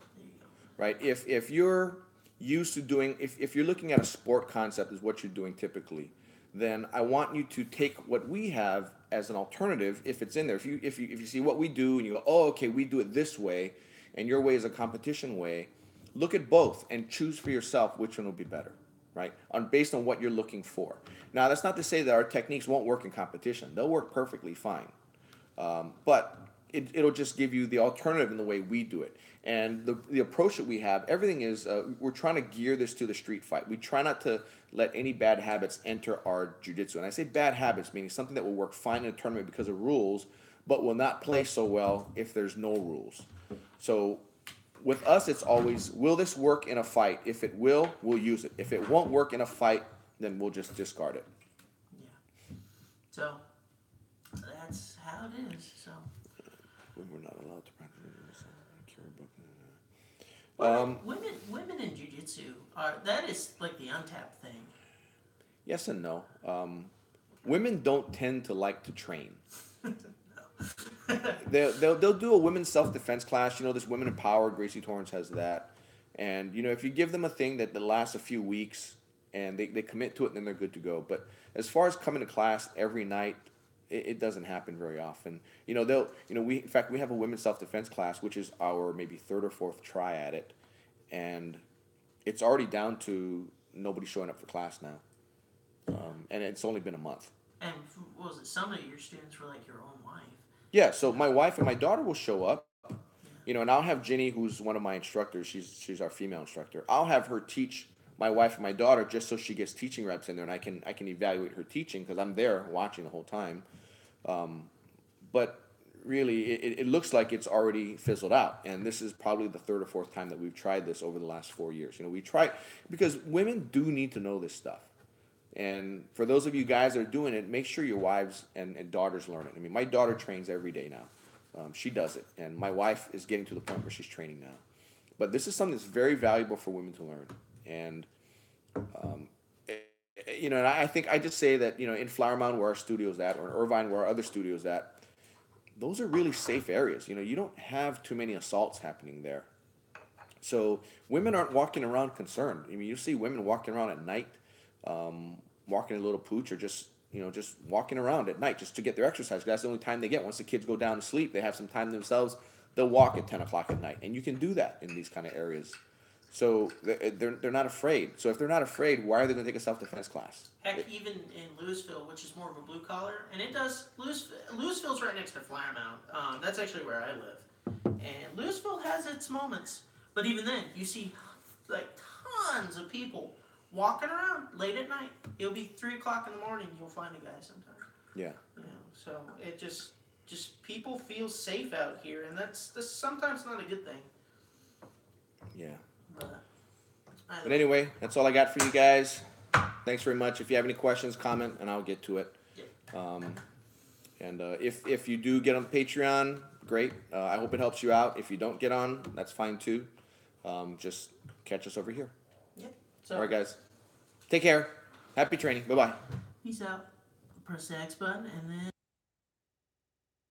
[SPEAKER 2] right? If you're used to doing, if you're looking at a sport concept is what you're doing typically, then I want you to take what we have as an alternative, if it's in there. If you see what we do and you go, oh, okay, we do it this way, and your way is a competition way, look at both and choose for yourself which one will be better, right? Based on what you're looking for. Now, that's not to say that our techniques won't work in competition. They'll work perfectly fine. But it'll just give you the alternative in the way we do it. And the approach that we have, everything is, we're trying to gear this to the street fight. We try not to let any bad habits enter our jiu-jitsu. And I say bad habits, meaning something that will work fine in a tournament because of rules, but will not play so well if there's no rules. So with us, it's always, will this work in a fight? If it will, we'll use it. If it won't work in a fight, then we'll just discard it.
[SPEAKER 1] Yeah. So that's how it is. So
[SPEAKER 2] we're not allowed to practice.
[SPEAKER 1] Women in jiu-jitsu that is like the untapped thing.
[SPEAKER 2] Yes and no. Women don't tend to like to train. They'll do a women's self-defense class. This Women in Power, Gracie Torrance has that. And if you give them a thing that lasts a few weeks and they commit to it, then they're good to go. But as far as coming to class every night, it doesn't happen very often. We in fact we have a women's self-defense class, which is our maybe 3rd or 4th try at it, and it's already down to nobody showing up for class now, and it's only been a month.
[SPEAKER 1] And what was it? Some of your students were like your own wife.
[SPEAKER 2] Yeah, so my wife and my daughter will show up, and I'll have Ginny, who's one of my instructors. She's our female instructor. I'll have her teach my wife and my daughter just so she gets teaching reps in there, and I can evaluate her teaching because I'm there watching the whole time. But really, it looks like it's already fizzled out, and this is probably the 3rd or 4th time that we've tried this over the last 4 years. We try because women do need to know this stuff. And for those of you guys that are doing it, make sure your wives and daughters learn it. I mean, my daughter trains every day now. She does it. And my wife is getting to the point where she's training now. But this is something that's very valuable for women to learn. And, and I think I just say that, in Flower Mound where our studio's at, or in Irvine where our other studio's at, those are really safe areas. You don't have too many assaults happening there. So women aren't walking around concerned. I mean, you see women walking around at night, walking a little pooch, or just just walking around at night just to get their exercise. 'Cause that's the only time they get. Once the kids go down to sleep, they have some time themselves. They'll walk at 10 o'clock at night, and you can do that in these kind of areas. So they're not afraid. So if they're not afraid, why are they going to take a self-defense class?
[SPEAKER 1] Heck, even in Louisville, which is more of a blue collar, and it does. Louisville's right next to Flower Mound. That's actually where I live, and Louisville has its moments. But even then, you see like tons of people walking around late at night. It'll be 3 o'clock in the morning. You'll find a guy sometime.
[SPEAKER 2] Yeah.
[SPEAKER 1] So it just people feel safe out here, and that's sometimes not a good thing.
[SPEAKER 2] Yeah.
[SPEAKER 1] But
[SPEAKER 2] anyway, that's all I got for you guys. Thanks very much. If you have any questions, comment, and I'll get to it.
[SPEAKER 1] Yeah.
[SPEAKER 2] And if you do get on Patreon, great. I hope it helps you out. If you don't get on, that's fine too. Just catch us over here.
[SPEAKER 1] Yeah. So,
[SPEAKER 2] all right, guys. Take care. Happy training. Bye-bye.
[SPEAKER 1] Peace out. Press the X button, and then...